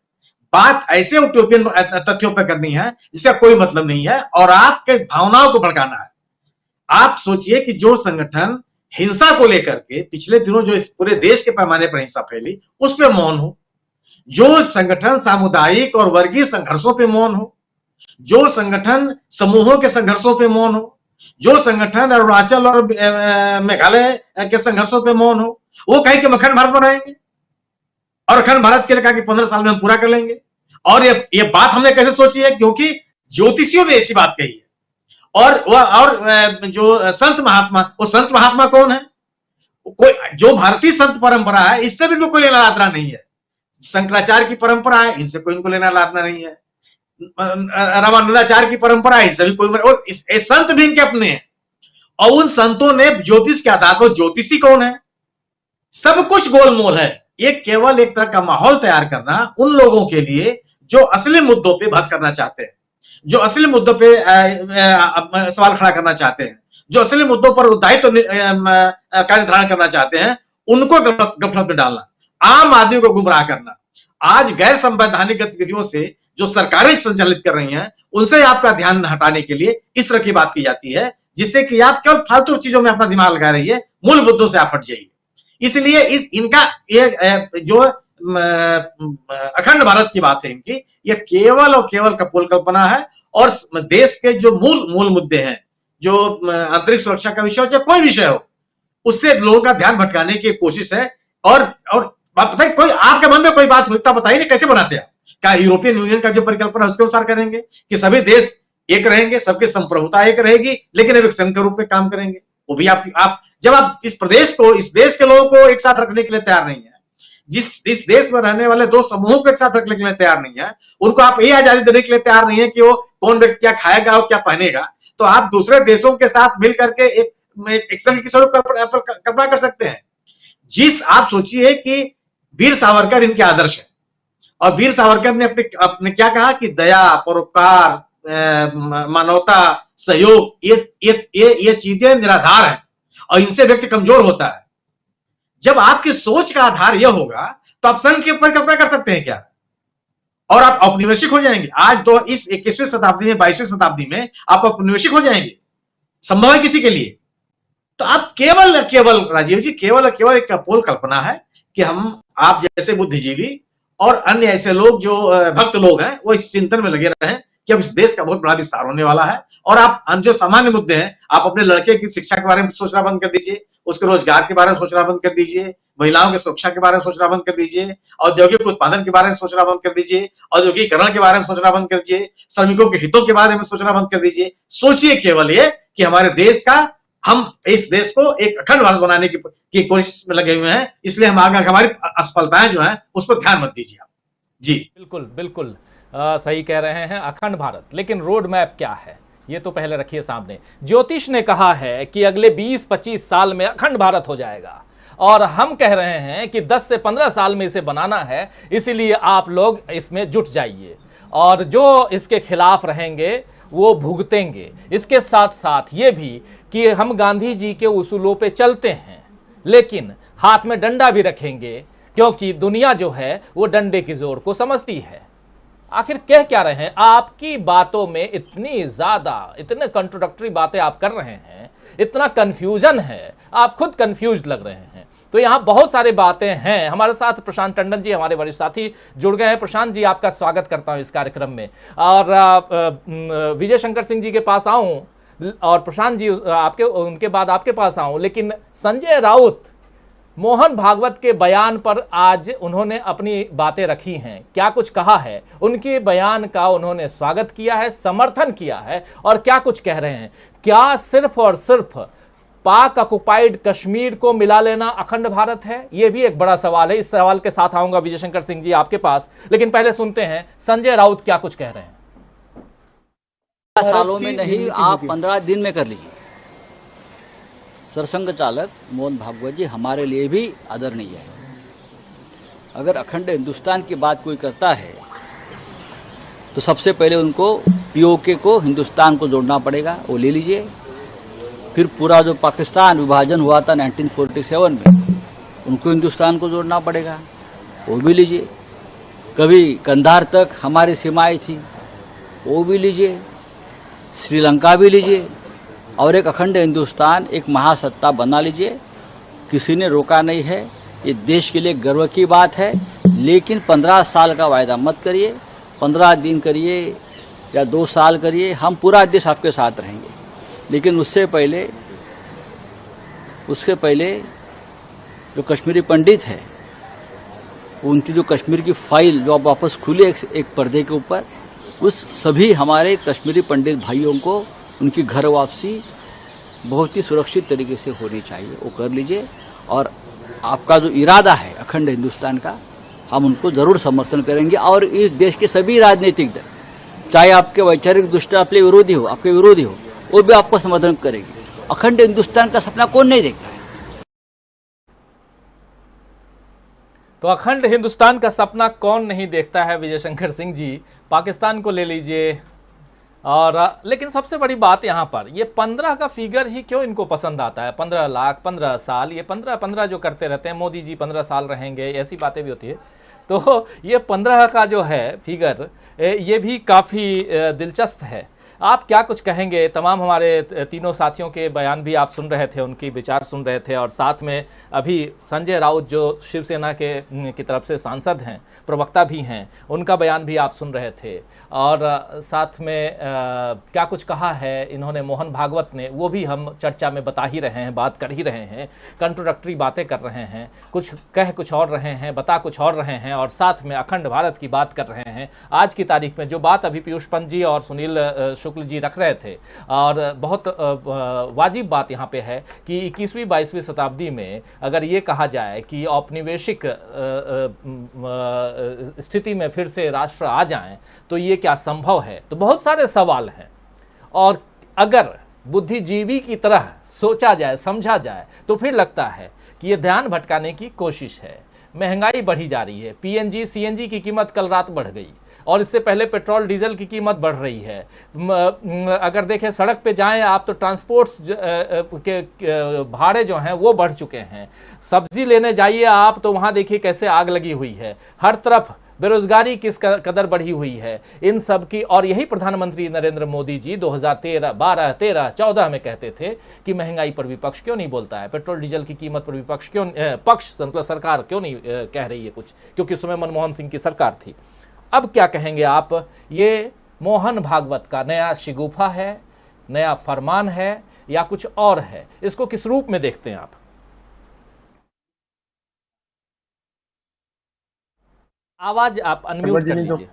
बात ऐसे यूटोपियन तथ्यों पर करनी है जिसका कोई मतलब नहीं है और आपके भावनाओं को भड़काना है। आप सोचिए कि जो संगठन हिंसा को लेकर के पिछले दिनों जो इस पूरे देश के पैमाने पर हिंसा फैली उस पर मौन हो, जो संगठन सामुदायिक और वर्गीय संघर्षों पे मौन हो, जो संगठन समूहों के संघर्षों पे मौन हो, जो संगठन अरुणाचल और मेघालय के संघर्षों पे मौन हो, वो कहे कि हम अखंड भारत बनाएंगे और अखंड भारत के लिए कहा कि 15 साल में हम पूरा कर लेंगे। और ये बात हमने कैसे सोची है? क्योंकि ज्योतिषियों ने ऐसी बात कही है। और जो संत महात्मा, वो संत महात्मा कौन है? कोई जो भारतीय संत परंपरा है इससे भी कोई लेना देना नहीं है। शंकराचार्य की परंपरा है, इनसे कोई इनको लेना लादना नहीं है। रामानंदाचार्य की परंपरा है, इनसे भी कोई संत भी इनके अपने हैं। और उन संतों ने ज्योतिष के आधार पर, ज्योतिषी कौन है? सब कुछ गोलमोल है। ये केवल एक तरह का माहौल तैयार करना उन लोगों के लिए जो असली मुद्दों पे बहस करना चाहते हैं, जो असली मुद्दों पे सवाल खड़ा करना चाहते हैं, जो असली मुद्दों पर दायित्व कार्य निर्धारण करना चाहते हैं, उनको गफलत में डालना, आम आदमी को गुमराह करना। आज गैर संवैधानिक गतिविधियों से जो सरकारें संचालित कर रही हैं उनसे आपका ध्यान हटाने के लिए इस तरह की बात की जाती है, जिससे कि आप केवल फालतू चीजों में अपना दिमाग लगा रही है, मूल मुद्दों से आप हट जाइए। इसलिए इनका जो अखंड भारत की बात है इनकी, यह केवल और केवल कपोल कल्पना है। और देश के जो मूल मुद्दे हैं, जो आंतरिक सुरक्षा का विषय हो चाहे कोई विषय हो, उससे लोगों का ध्यान भटकाने की कोशिश है। और पता है, कोई आपके मन में कोई बात होता बताइए नहीं, कैसे बनाते हैं? क्या यूरोपियन यूनियन का जो परिकल्पना है उसके अनुसार करेंगे कि सभी देश एक रहेंगे, सबकी संप्रभुता एक रहेगी, लेकिन अब एक संघ के रूप में काम करेंगे? वो भी आप जब आप इस प्रदेश को, इस देश के लोगों को एक साथ रखने के लिए तैयार नहीं है, इस देश में रहने वाले दो समूहों को एक साथ रखने के लिए तैयार नहीं है, उनको आप ये आजादी देने के लिए तैयार नहीं है कि वो कौन व्यक्ति क्या खाएगा और क्या पहनेगा, तो आप दूसरे देशों के साथ मिल करके एक संघ की स्वरूप कल्पना कर सकते हैं। आप सोचिए कि वीर सावरकर इनके आदर्श है, और वीर सावरकर ने अपने क्या कहा कि दया, परोपकार, मानवता, सहयोग, ये चीजें निराधार हैं और इनसे व्यक्ति कमजोर होता है। जब आपकी सोच का आधार यह होगा तो आप संघ के ऊपर कल्पना कर सकते हैं क्या? और आप औपनिवेशिक हो जाएंगे। आज तो इस 21वीं शताब्दी में, 22वीं शताब्दी में आप औपनिवेशिक हो जाएंगे, संभव है किसी के लिए? तो आप केवल राजीव जी, केवल एक अपोल कल्पना है कि आप जैसे बुद्धिजीवी और अन्य ऐसे लोग जो भक्त लोग हैं, वो इस चिंतन में लगे रहे हैं कि अब इस देश का बहुत बड़ा विस्तार होने वाला है, और आप जो सामान्य मुद्दे हैं, आप अपने लड़के की शिक्षा के बारे में सोचना बंद कर दीजिए, उसके रोजगार के बारे में सोचना बंद कर दीजिए, महिलाओं की सुरक्षा के बारे में सोचना बंद कर दीजिए, औद्योगिक उत्पादन के बारे में सोचना बंद कर दीजिए, औद्योगिकरण के बारे में सोचना बंद कर दीजिए, श्रमिकों के हितों के बारे में सोचना बंद कर दीजिए। सोचिए केवल ये कि हमारे देश का, हम इस देश को एक अखंड भारत बनाने की कोशिश में लगे हुए हैं, इसलिए हम आगे हमारी असफलताएं जो हैं उस पर ध्यान मत दीजिए आप। जी बिल्कुल सही कह रहे हैं, अखंड भारत। लेकिन रोड मैप क्या है ये तो पहले रखिए सामने। ज्योतिष ने कहा है कि अगले 20-25 साल में अखंड भारत हो जाएगा, और हम कह रहे हैं कि 10 से 15 साल में इसे बनाना है, इसीलिए आप लोग इसमें जुट जाइए, और जो इसके खिलाफ रहेंगे वो भुगतेंगे। इसके साथ साथ ये भी कि हम गांधी जी के उसूलों पे चलते हैं, लेकिन हाथ में डंडा भी रखेंगे, क्योंकि दुनिया जो है वो डंडे की जोर को समझती है। आखिर कह क्या रहे हैं? आपकी बातों में इतने कंट्रोडक्टरी बातें आप कर रहे हैं, इतना कंफ्यूजन है, आप खुद कंफ्यूज लग रहे हैं। तो यहाँ बहुत सारी बातें हैं। हमारे साथ प्रशांत टंडन जी, हमारे वरिष्ठ साथी, जुड़ गए हैं। प्रशांत जी, आपका स्वागत करता हूँ इस कार्यक्रम में। और विजय शंकर सिंह जी के पास आऊँ, और प्रशांत जी उनके बाद आपके पास आऊँ, लेकिन संजय राउत मोहन भागवत के बयान पर आज उन्होंने अपनी बातें रखी हैं। क्या कुछ कहा है, उनके बयान का उन्होंने स्वागत किया है, समर्थन किया है, और क्या कुछ कह रहे हैं? क्या सिर्फ और सिर्फ पाक ऑक्युपाइड कश्मीर को मिला लेना अखंड भारत है? यह भी एक बड़ा सवाल है। इस सवाल के साथ आऊंगा विजय शंकर सिंह जी आपके पास, लेकिन पहले सुनते हैं संजय राउत क्या कुछ कह रहे हैं। सालों में नहीं, आप 15 दिन में कर लीजिए। सरसंघ चालक मोहन भागवत जी हमारे लिए भी आदरणीय है। अगर अखंड हिंदुस्तान की बात कोई करता है तो सबसे पहले उनको पीओके को हिंदुस्तान को जोड़ना पड़ेगा, वो ले लीजिए। फिर पूरा जो पाकिस्तान विभाजन हुआ था 1947 में, उनको हिंदुस्तान को जोड़ना पड़ेगा, वो भी लीजिए। कभी कंधार तक हमारी सीमाएं थी, वो भी लीजिए। श्रीलंका भी लीजिए, और एक अखंड हिंदुस्तान, एक महासत्ता बना लीजिए। किसी ने रोका नहीं है, ये देश के लिए गर्व की बात है। लेकिन 15 साल का वायदा मत करिए, 15 दिन करिए या 2 साल करिए, हम पूरा देश आपके साथ रहेंगे। लेकिन उसके पहले जो कश्मीरी पंडित है, उनकी जो कश्मीर की फाइल जो अब वापस खुली एक पर्दे के ऊपर, उस सभी हमारे कश्मीरी पंडित भाइयों को उनकी घर वापसी बहुत ही सुरक्षित तरीके से होनी चाहिए, वो कर लीजिए। और आपका जो इरादा है अखंड हिंदुस्तान का, हम उनको जरूर समर्थन करेंगे। और इस देश के सभी राजनीतिक दल, चाहे आपके वैचारिक दृष्टि आपके विरोधी हो, वो भी आपको समर्थन करेंगे। अखंड हिंदुस्तान का सपना कौन नहीं देखता है? तो अखंड हिंदुस्तान का सपना कौन नहीं देखता है विजय शंकर सिंह जी। पाकिस्तान को ले लीजिए। और लेकिन सबसे बड़ी बात यहाँ पर, ये 15 का फिगर ही क्यों इनको पसंद आता है? 15 लाख, 15 साल, ये 15 जो करते रहते हैं, मोदी जी 15 साल रहेंगे, ऐसी बातें भी होती है। तो ये 15 का जो है फिगर, ये भी काफ़ी दिलचस्प है। आप क्या कुछ कहेंगे? तमाम हमारे तीनों साथियों के बयान भी आप सुन रहे थे, उनकी विचार सुन रहे थे, और साथ में अभी संजय राउत जो शिवसेना के की तरफ से सांसद हैं, प्रवक्ता भी हैं, उनका बयान भी आप सुन रहे थे। और साथ में क्या कुछ कहा है इन्होंने, मोहन भागवत ने, वो भी हम चर्चा में बता ही रहे हैं, बात कर ही रहे हैं, कंट्रोडक्टरी बातें कर रहे हैं, कुछ कह कुछ और रहे हैं, बता कुछ और रहे हैं, और साथ में अखंड भारत की बात कर रहे हैं। आज की तारीख में जो बात अभी पीयूष पंत जी और सुनील शुक्ल जी रख रहे थे, और बहुत वाजिब बात यहाँ पे है कि 21वीं 22वीं शताब्दी में अगर ये कहा जाए कि औपनिवेशिक स्थिति में फिर से राष्ट्र आ जाएं तो ये क्या संभव है? तो बहुत सारे सवाल हैं, और अगर बुद्धिजीवी की तरह सोचा जाए, समझा जाए, तो फिर लगता है कि ये ध्यान भटकाने की कोशिश है। महंगाई बढ़ी जा रही है, पीएनजी सीएनजी की कीमत कल रात बढ़ गई, और इससे पहले पेट्रोल डीजल की कीमत बढ़ रही है। अगर देखें सड़क पे जाएं आप तो ट्रांसपोर्ट्स के भाड़े जो हैं वो बढ़ चुके हैं। सब्जी लेने जाइए आप तो वहाँ देखिए कैसे आग लगी हुई है, हर तरफ बेरोजगारी किस कदर बढ़ी हुई है। इन सब की, और यही प्रधानमंत्री नरेंद्र मोदी जी 2013, 12, 13, 14 में कहते थे कि महंगाई पर विपक्ष क्यों नहीं बोलता है, पेट्रोल डीजल की कीमत पर विपक्ष क्यों, मतलब सरकार क्यों नहीं कह रही है कुछ, क्योंकि उस समय मनमोहन सिंह की सरकार थी। अब क्या कहेंगे आप? ये मोहन भागवत का नया शिगुफा है, नया फरमान है, या कुछ और है? इसको किस रूप में देखते हैं आप? आवाज आप अनम्यूट कर लीजिए।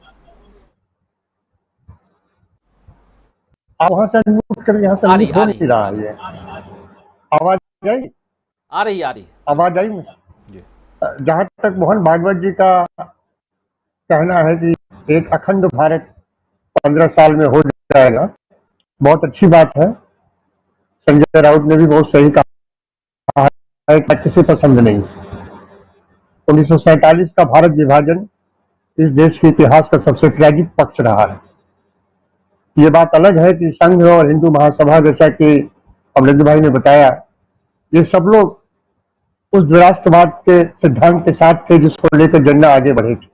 आप वहां से अनम्यूट कर, यहाँ से अनम्यूट हो नहीं रहा है। आवाज आई? आ रही आवाज आई में। जहां तक मोहन भागवत जी का कहना है कि एक अखंड भारत 15 साल में हो जाएगा, बहुत अच्छी बात है। संजय राउत ने भी बहुत सही कहा है कि किसी पसंद नहीं। 1947 का भारत विभाजन इस देश के इतिहास का सबसे ट्रैजिक पक्ष रहा है। ये बात अलग है कि संघ और हिंदू महासभा, जैसा कि अमरेंद्र भाई ने बताया, ये सब लोग उस राष्ट्रवाद के सिद्धांत के साथ थे जिसको लेकर जिन्ना आगे बढ़े थे।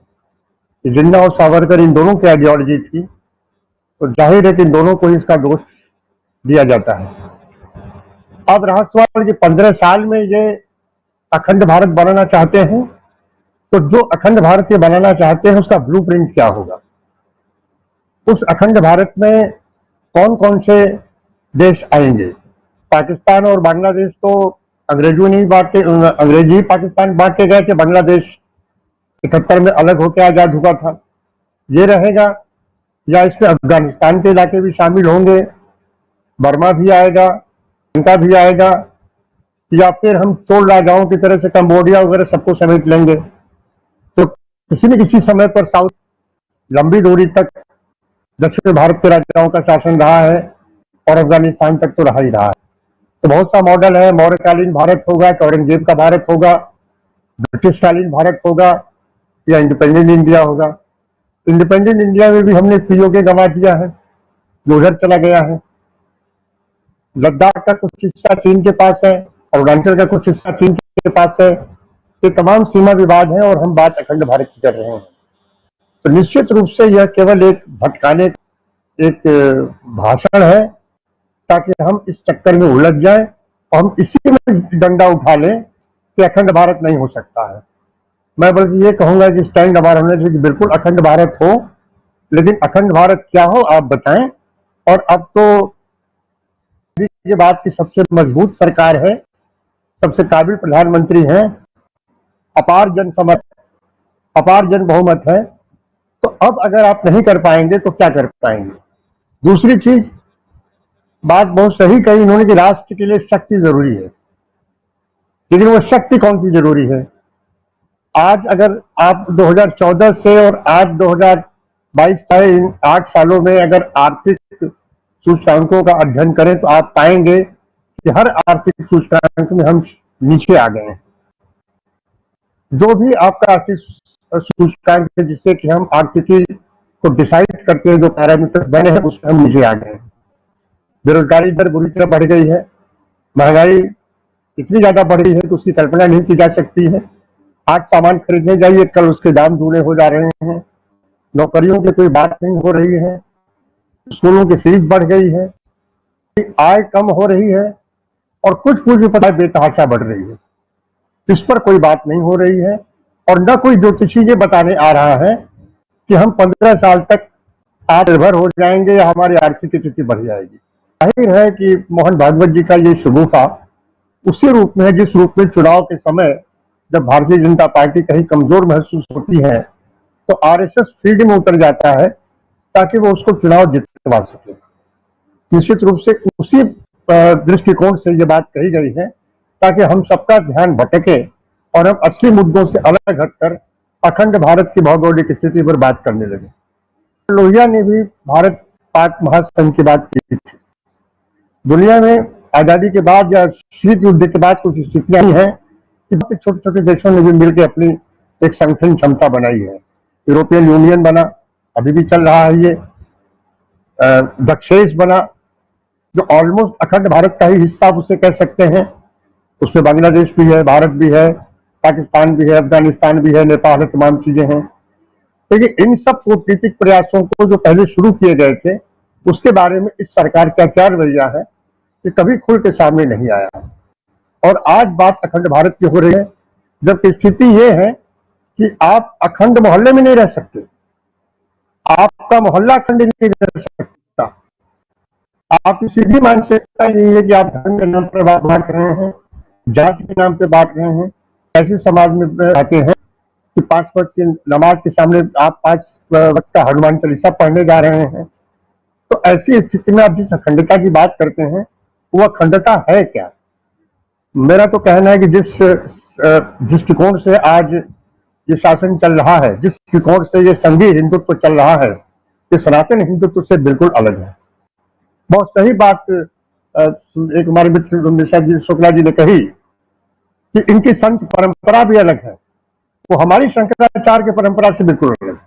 जिन्ना और सावरकर इन दोनों की आइडियोलॉजी थी, तो जाहिर है कि इन दोनों को इसका दोष दिया जाता है। अब रहा सवाल कि 15 साल में ये अखंड भारत बनाना चाहते हैं, तो जो अखंड भारत ये बनाना चाहते हैं उसका ब्लूप्रिंट क्या होगा? उस अखंड भारत में कौन कौन से देश आएंगे? पाकिस्तान और बांग्लादेश तो अंग्रेजों ने बांटे, अंग्रेजी पाकिस्तान बांट के गए थे, बांग्लादेश 71 में अलग होकर आजाद हुआ था। ये रहेगा, या इसमें अफगानिस्तान के इलाके भी शामिल होंगे, बर्मा भी आएगा, श्रीलंका भी आएगा, या फिर हम चोल राजाओं की तरह से कंबोडिया वगैरह सबको समेट लेंगे? तो किसी न किसी समय पर साउथ लंबी दूरी तक दक्षिण भारत के राजाओं का शासन रहा है, और अफगानिस्तान तक तो रहा ही रहा है। तो बहुत सा मॉडल है। मौर्यकालीन भारत होगा कि औरंगजेब का भारत होगा, ब्रिटिशकालीन भारत होगा, या इंडिपेंडेंट इंडिया होगा। इंडिपेंडेंट इंडिया में भी हमने पीओके गंवा दिया है, जो उधर चला गया है। लद्दाख का कुछ हिस्सा चीन के पास है, अरुणाचल का कुछ हिस्सा चीन के पास है। ये तमाम सीमा विवाद हैं, और हम बात अखंड भारत की कर रहे हैं। तो निश्चित रूप से यह केवल एक भटकाने एक भाषण है, ताकि हम इस चक्कर में उलझ जाएं और हम इसी में डंडा उठा लें कि अखंड भारत नहीं हो सकता है। मैं बल्कि ये कहूंगा कि स्टैंड हमारा होना चाहिए कि बिल्कुल अखंड भारत हो, लेकिन अखंड भारत क्या हो आप बताएं। और अब तो ये बात की सबसे मजबूत सरकार है, सबसे काबिल प्रधानमंत्री हैं, अपार जनसमर्थ, अपार जन बहुमत है। तो अब अगर आप नहीं कर पाएंगे तो क्या कर पाएंगे? दूसरी चीज, बात बहुत सही कही इन्होंने कि राष्ट्र के लिए शक्ति जरूरी है, लेकिन वो शक्ति कौन सी जरूरी है? आज अगर आप 2014 से और आज 2022 का इन 8 सालों में अगर आर्थिक सूचकांकों का अध्ययन करें तो आप पाएंगे कि हर आर्थिक सूचकांक में हम नीचे आ गए हैं। जो भी आपका आर्थिक सूचकांक है जिससे कि हम आर्थिकी को डिसाइड करते हैं, जो पैरामीटर बने हैं उसमें हम नीचे आ गए हैं। बेरोजगारी दर बुरी तरह बढ़ गई है, महंगाई इतनी ज्यादा बढ़ गई है कि उसकी कल्पना नहीं की जा सकती है। आज सामान खरीदने जाइए, कल उसके दाम दूने हो जा रहे हैं, नौकरियों की कोई बात नहीं हो रही है। स्कूलों की फीस बढ़ गई है, आय कम हो रही है और कुछ पूंजीपति बेतहाशा बढ़ रही है। इस पर कोई बात नहीं हो रही है और न कोई ज्योतिषी ये बताने आ रहा है कि हम 15 साल तक आत्मनिर्भर हो जाएंगे या हमारी आर्थिक स्थिति बढ़ जाएगी। जाहिर है कि मोहन भागवत जी का ये शगुफा उसी रूप में है जिस रूप में चुनाव के समय जब भारतीय जनता पार्टी कहीं कमजोर महसूस होती है तो आरएसएस फील्ड में उतर जाता है ताकि वो उसको चुनाव जितवा सके। निश्चित रूप से उसी दृष्टिकोण से ये बात कही गई है ताकि हम सबका ध्यान भटके और हम असली मुद्दों से अलग हटकर अखंड भारत की भौगोलिक स्थिति पर बात करने लगे। लोहिया ने भी भारत पाक महासंघ की बात की थी। दुनिया में आजादी के बाद या शीत युद्ध के बाद कुछ स्थितियां हैं कि छोटे छोटे देशों ने भी मिलकर अपनी एक संगठन क्षमता बनाई है। यूरोपियन यूनियन बना, अभी भी चल रहा है ये। दक्षेश बना जो ऑलमोस्ट अखंड भारत का ही हिस्सा उसे कह सकते हैं। उसमें बांग्लादेश भी है, भारत भी है, पाकिस्तान भी है, अफगानिस्तान भी है, नेपाल है, तमाम चीजें हैं। लेकिन इन सब कूटनीतिक प्रयासों को जो पहले शुरू किए गए थे उसके बारे में इस सरकार का क्या रवैया है कि कभी खुल के सामने नहीं आया। और आज बात अखंड भारत की हो रही है जबकि स्थिति ये है कि आप अखंड मोहल्ले में नहीं रह सकते, आपका मोहल्ला अखंड नहीं रह सकता। आप सीधी मानसिकता यही है कि आप धर्म के नाम पर बांट रहे हैं, जाति के नाम पे बांट रहे हैं। ऐसे समाज में रहते हैं कि 5 वक्त की नमाज के सामने आप 5 वक्त का हनुमान चालीसा पढ़ने जा रहे हैं। तो ऐसी स्थिति में आप जिस अखंडता की बात करते हैं वो अखंडता है क्या? मेरा तो कहना है कि जिस दृष्टिकोण से आज ये शासन चल रहा है, जिस दृष्टिकोण से ये संघीय हिंदुत्व चल रहा है, ये सनातन हिंदुत्व से बिल्कुल अलग है। बहुत सही बात एक हमारे मित्र निशा जी शुक्ला जी ने कही कि इनकी संत परंपरा भी अलग है, वो हमारी शंकराचार्य की परंपरा से बिल्कुल अलग है।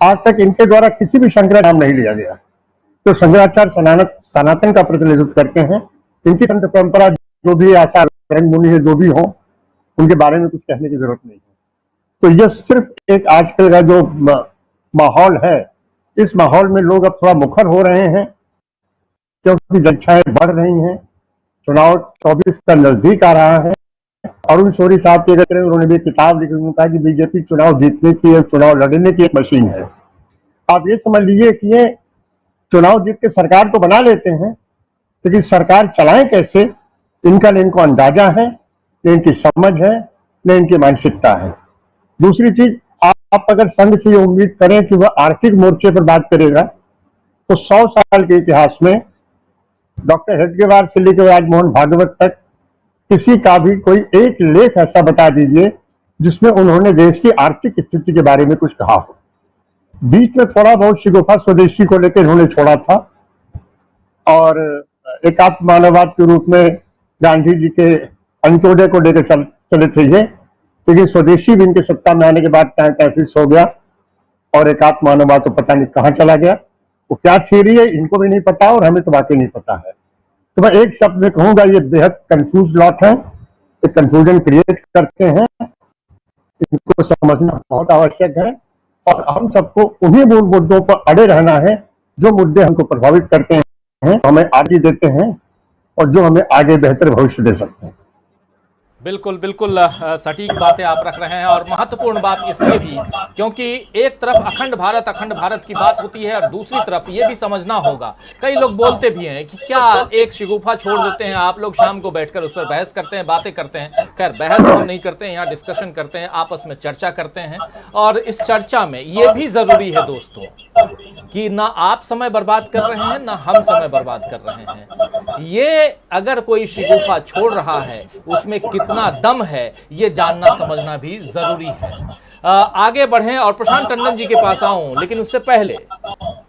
आज तक इनके द्वारा किसी भी शंकरा नाम नहीं लिया गया। तो शंकराचार्य सनातन का प्रतिनिधित्व करते हैं। इनकी संत परंपरा जो भी आचार्य रंग मुनि है जो भी हो उनके बारे में कुछ कहने की जरूरत नहीं है। तो यह सिर्फ एक आजकल का जो माहौल है, इस माहौल में लोग अब थोड़ा मुखर हो रहे हैं क्योंकि जनसंख्याएं बढ़ रही हैं। चुनाव 24 का नजदीक आ रहा है। अरुण शौरी साहब की अगर उन्होंने भी किताब लिखी, उन्होंने कहा कि बीजेपी चुनाव जीतने की, चुनाव लड़ने की एक मशीन है। आप ये समझ लीजिए कि ये चुनाव जीत के सरकार तो बना लेते हैं लेकिन सरकार चलाएं कैसे इनका न इनको अंदाजा है, न इनकी समझ है, न इनकी मानसिकता है। दूसरी चीज, आप अगर संघ से ये उम्मीद करें कि वह आर्थिक मोर्चे पर बात करेगा तो 100 साल के इतिहास में डॉक्टर हेडगेवार से लेकर आज मोहन भागवत तक किसी का भी कोई एक लेख ऐसा बता दीजिए जिसमें उन्होंने देश की आर्थिक स्थिति के बारे में कुछ कहा हो। बीच में थोड़ा बहुत शिगुफा स्वदेशी को लेकर इन्होंने छोड़ा था और एकात्म मानववाद के रूप में गांधी जी के अंत्योदय को लेकर चले थे ये, लेकिन स्वदेशी भी इनके सत्ता में आने के बाद फिक्स हो गया और एकात्म मानववाद तो पता नहीं कहाँ चला गया। वो क्या थियरी है इनको भी नहीं पता और हमें तो वाकई नहीं पता है। तो मैं एक शब्द में कहूंगा, ये बेहद कंफ्यूज लॉट है, एक कंफ्यूजन क्रिएट करते हैं। इनको समझना बहुत आवश्यक है और हम सबको उन्हीं मूल मुद्दों पर अड़े रहना है जो मुद्दे हमको प्रभावित करते हैं, हमें आगे देते हैं और जो हमें आगे बेहतर भविष्य दे सकते हैं। बिल्कुल बिल्कुल सटीक बातें आप रख रहे हैं और महत्वपूर्ण बात इसलिए भी क्योंकि एक तरफ अखंड भारत की बात होती है और दूसरी तरफ ये भी समझना होगा, कई लोग बोलते भी हैं कि क्या एक शिगुफा छोड़ देते हैं आप लोग, शाम को बैठकर उस पर बहस करते हैं, बातें करते हैं। खैर बहस हम नहीं करते हैं, यहाँ डिस्कशन करते हैं, आपस में चर्चा करते हैं और इस चर्चा में ये भी जरूरी है दोस्तों कि ना आप समय बर्बाद कर रहे हैं ना हम समय बर्बाद कर रहे हैं। ये अगर कोई शिगुफा छोड़ रहा है उसमें कितना दम है ये जानना समझना भी जरूरी है। आगे बढ़ें और प्रशांत टंडन जी के पास आऊं, लेकिन उससे पहले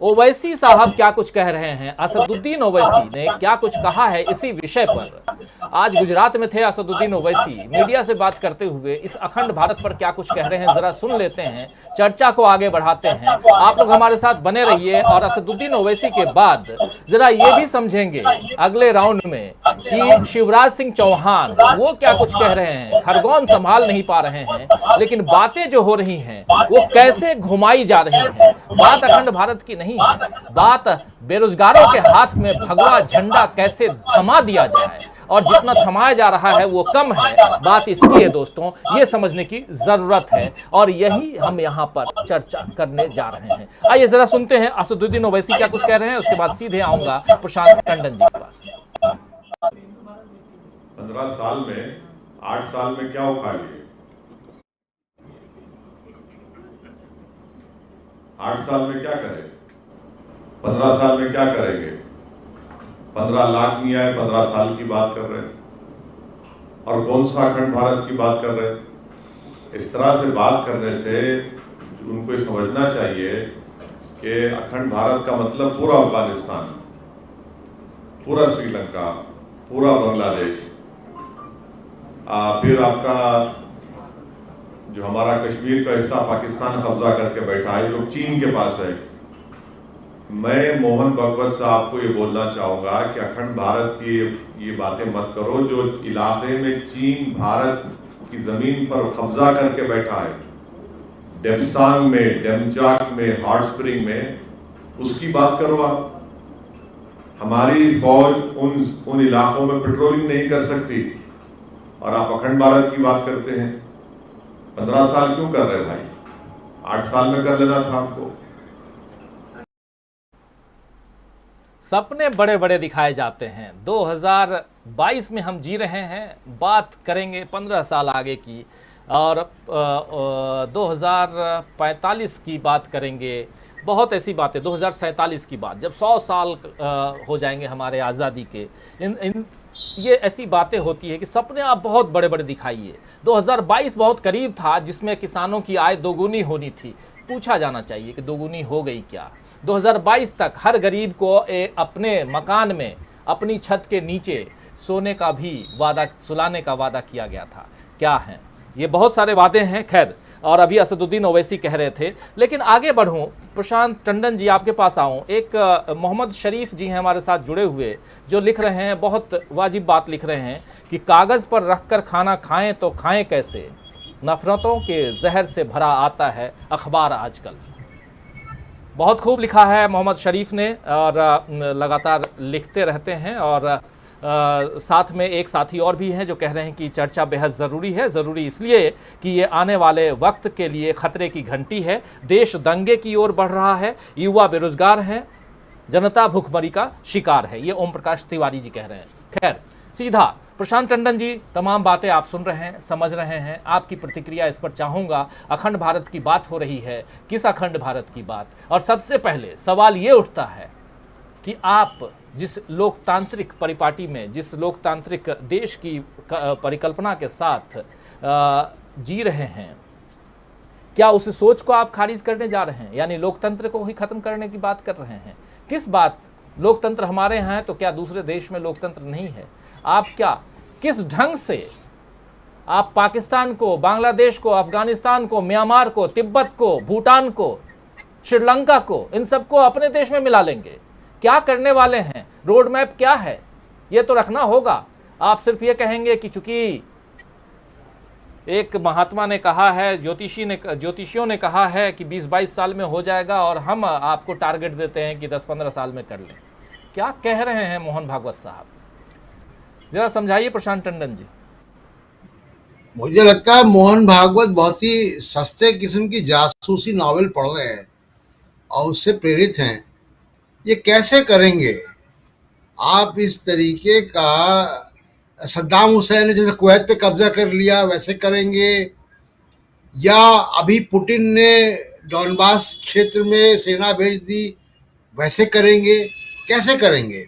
ओवैसी साहब क्या कुछ कह रहे हैं। असदुद्दीन ओवैसी ने क्या कुछ कहा है इसी विषय पर। आज गुजरात में थे असदुद्दीन ओवैसी, मीडिया से बात करते हुए इस अखंड भारत पर क्या कुछ कह रहे हैं जरा सुन लेते हैं, चर्चा को आगे बढ़ाते हैं। आप लोग हमारे साथ बने रहिए और असदुद्दीन ओवैसी के बाद जरा ये भी समझेंगे अगले राउंड में कि शिवराज सिंह चौहान वो क्या कुछ कह रहे हैं। खरगोन संभाल नहीं पा रहे हैं लेकिन बातें जो हो रही हैं वो कैसे घुमाई जा रही हैं। बात अखंड भारत की नहीं नहीं है, बात बेरोजगारों के हाथ में भगवा झंडा कैसे थमा दिया जाए, और जितना थमाया जा रहा है वो कम है। बात इसकी है दोस्तों, ये समझने की जरूरत है, और यही हम यहाँ पर चर्चा करने जा रहे हैं। आइए जरा सुनते हैं असदुद्दीन ओवैसी क्या कुछ कह रहे हैं, उसके बाद सीधे आऊंगा प्रशांत टंडन जी के पास। 15 साल में 8 साल में क्या उखाड़ लिए? 8 साल में क्या करें? 15 साल में क्या करेंगे? 15 लाख नहीं आए, 15 साल की बात कर रहे हैं, और कौन सा अखंड भारत की बात कर रहे हैं? इस तरह से बात करने से उनको समझना चाहिए कि अखंड भारत का मतलब पूरा अफगानिस्तान, पूरा श्रीलंका, पूरा बांग्लादेश, फिर आपका जो हमारा कश्मीर का हिस्सा पाकिस्तान कब्जा करके बैठा है, जो चीन के पास है। मैं मोहन भागवत साहब को ये बोलना चाहूंगा कि अखंड भारत की ये बातें मत करो। जो इलाके में चीन भारत की जमीन पर कब्जा करके बैठा है, डेप्सांग में, डेमचाक में, हॉट स्प्रिंग में, उसकी बात करो आप। हमारी फौज उन इलाकों में पेट्रोलिंग नहीं कर सकती, और आप अखंड भारत की बात करते हैं। 15 साल क्यों कर रहे भाई? 8 साल में कर लेना था आपको। सपने बड़े बड़े दिखाए जाते हैं। 2022 में हम जी रहे हैं, बात करेंगे 15 साल आगे की, और 2045 की बात करेंगे। बहुत ऐसी बातें, 2047 की बात, जब 100 साल हो जाएंगे हमारे आज़ादी के, ये ऐसी बातें होती है कि सपने आप बहुत बड़े बड़े दिखाइए। 2022 बहुत करीब था, जिसमें किसानों की आय दोगुनी होनी थी। पूछा जाना चाहिए कि दोगुनी हो गई क्या? 2022 तक हर गरीब को अपने मकान में, अपनी छत के नीचे सोने का भी वादा, सुलाने का वादा किया गया था। क्या है ये? बहुत सारे वादे हैं। खैर, और अभी असदुद्दीन ओवैसी कह रहे थे, लेकिन आगे बढ़ूं, प्रशांत टंडन जी आपके पास आऊं। एक मोहम्मद शरीफ जी हैं हमारे साथ जुड़े हुए, जो लिख रहे हैं, बहुत वाजिब बात लिख रहे हैं कि कागज़ पर रखकर खाना खाएं तो खाएं कैसे, नफरतों के जहर से भरा आता है अखबार आजकल। बहुत खूब लिखा है मोहम्मद शरीफ ने, और लगातार लिखते रहते हैं। और साथ में एक साथी और भी हैं जो कह रहे हैं कि चर्चा बेहद ज़रूरी है। ज़रूरी इसलिए कि ये आने वाले वक्त के लिए खतरे की घंटी है। देश दंगे की ओर बढ़ रहा है, युवा बेरोजगार हैं, जनता भूखमरी का शिकार है। ये ओम प्रकाश तिवारी जी कह रहे हैं। खैर, सीधा प्रशांत टंडन जी, तमाम बातें आप सुन रहे हैं, समझ रहे हैं, आपकी प्रतिक्रिया इस पर चाहूँगा। अखंड भारत की बात हो रही है, किस अखंड भारत की बात? और सबसे पहले सवाल ये उठता है कि आप जिस लोकतांत्रिक परिपाटी में, जिस लोकतांत्रिक देश की परिकल्पना के साथ जी रहे हैं, क्या उस सोच को आप खारिज करने जा रहे हैं? यानी लोकतंत्र को ही खत्म करने की बात कर रहे हैं? किस बात? लोकतंत्र हमारे यहाँ है तो क्या दूसरे देश में लोकतंत्र नहीं है? आप क्या, किस ढंग से आप पाकिस्तान को, बांग्लादेश को, अफगानिस्तान को, म्यांमार को, तिब्बत को, भूटान को, श्रीलंका को, इन सबको अपने देश में मिला लेंगे? क्या करने वाले हैं? रोड मैप क्या है? ये तो रखना होगा। आप सिर्फ ये कहेंगे कि चूंकि एक महात्मा ने कहा है, ज्योतिषियों ने कहा है कि 20-22 साल में हो जाएगा, और हम आपको टारगेट देते हैं कि 10-15 साल में कर लें। क्या कह रहे हैं मोहन भागवत साहब? जरा समझाइए प्रशांत टंडन जी। मुझे लगता है मोहन भागवत बहुत ही सस्ते किस्म की जासूसी नॉवेल पढ़ रहे हैं और उससे प्रेरित हैं। ये कैसे करेंगे आप? इस तरीके का सद्दाम हुसैन ने जैसे कुवैत पे कब्जा कर लिया वैसे करेंगे, या अभी पुतिन ने डॉनबास क्षेत्र में सेना भेज दी वैसे करेंगे? कैसे करेंगे?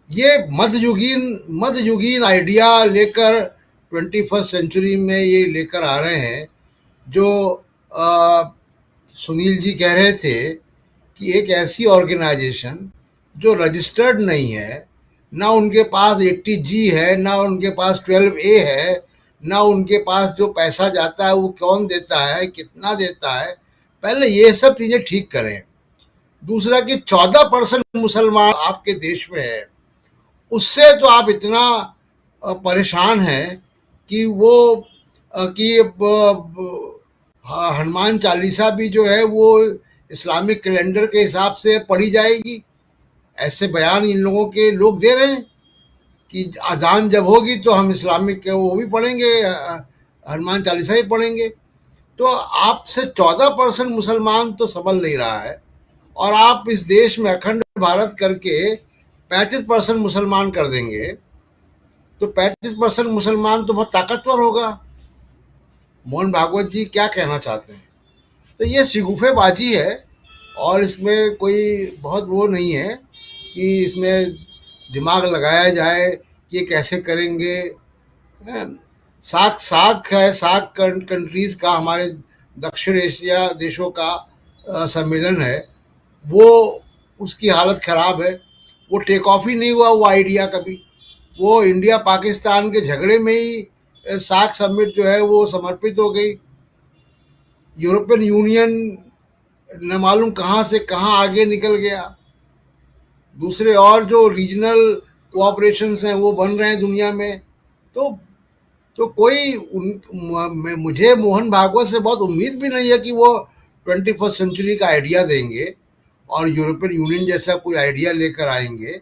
ये मध्ययुगीन आइडिया लेकर 21st सेंचुरी में ये लेकर आ रहे हैं। जो सुनील जी कह रहे थे कि एक ऐसी ऑर्गेनाइजेशन जो रजिस्टर्ड नहीं है, ना उनके पास 80G है, ना उनके पास 12A है, ना उनके पास जो पैसा जाता है वो कौन देता है, कितना देता है, पहले ये सब चीज़ें ठीक करें। दूसरा कि 14% मुसलमान आपके देश में है, उससे तो आप इतना परेशान हैं कि हनुमान चालीसा भी जो है वो इस्लामिक कैलेंडर के हिसाब से पढ़ी जाएगी। ऐसे बयान इन लोगों के लोग दे रहे हैं कि अजान जब होगी तो हम इस्लामिक वो भी पढ़ेंगे, हनुमान चालीसा भी पढ़ेंगे। तो आपसे 14% मुसलमान तो संभल नहीं रहा है, और आप इस देश में अखंड भारत करके 35% मुसलमान कर देंगे, तो 35% मुसलमान तो बहुत ताकतवर होगा। मोहन भागवत जी क्या कहना चाहते हैं? तो ये शिगुफेबाजी है, और इसमें कोई बहुत वो नहीं है कि इसमें दिमाग लगाया जाए कि ये कैसे करेंगे। सार्क है, सार्क कंट्रीज़ का, हमारे दक्षिण एशिया देशों का सम्मेलन है, वो उसकी हालत ख़राब है। वो टेक ऑफ ही नहीं हुआ वो आइडिया कभी। वो इंडिया पाकिस्तान के झगड़े में ही सार्क समिट जो है वो समर्पित हो गई। यूरोपियन यूनियन न मालूम कहाँ से कहाँ आगे निकल गया। दूसरे और जो रीजनल कोऑपरेशंस हैं वो बन रहे हैं दुनिया में। तो कोई मुझे मोहन भागवत से बहुत उम्मीद भी नहीं है कि वो 21st सेंचुरी का आइडिया देंगे और यूरोपियन यूनियन जैसा कोई आइडिया लेकर आएंगे,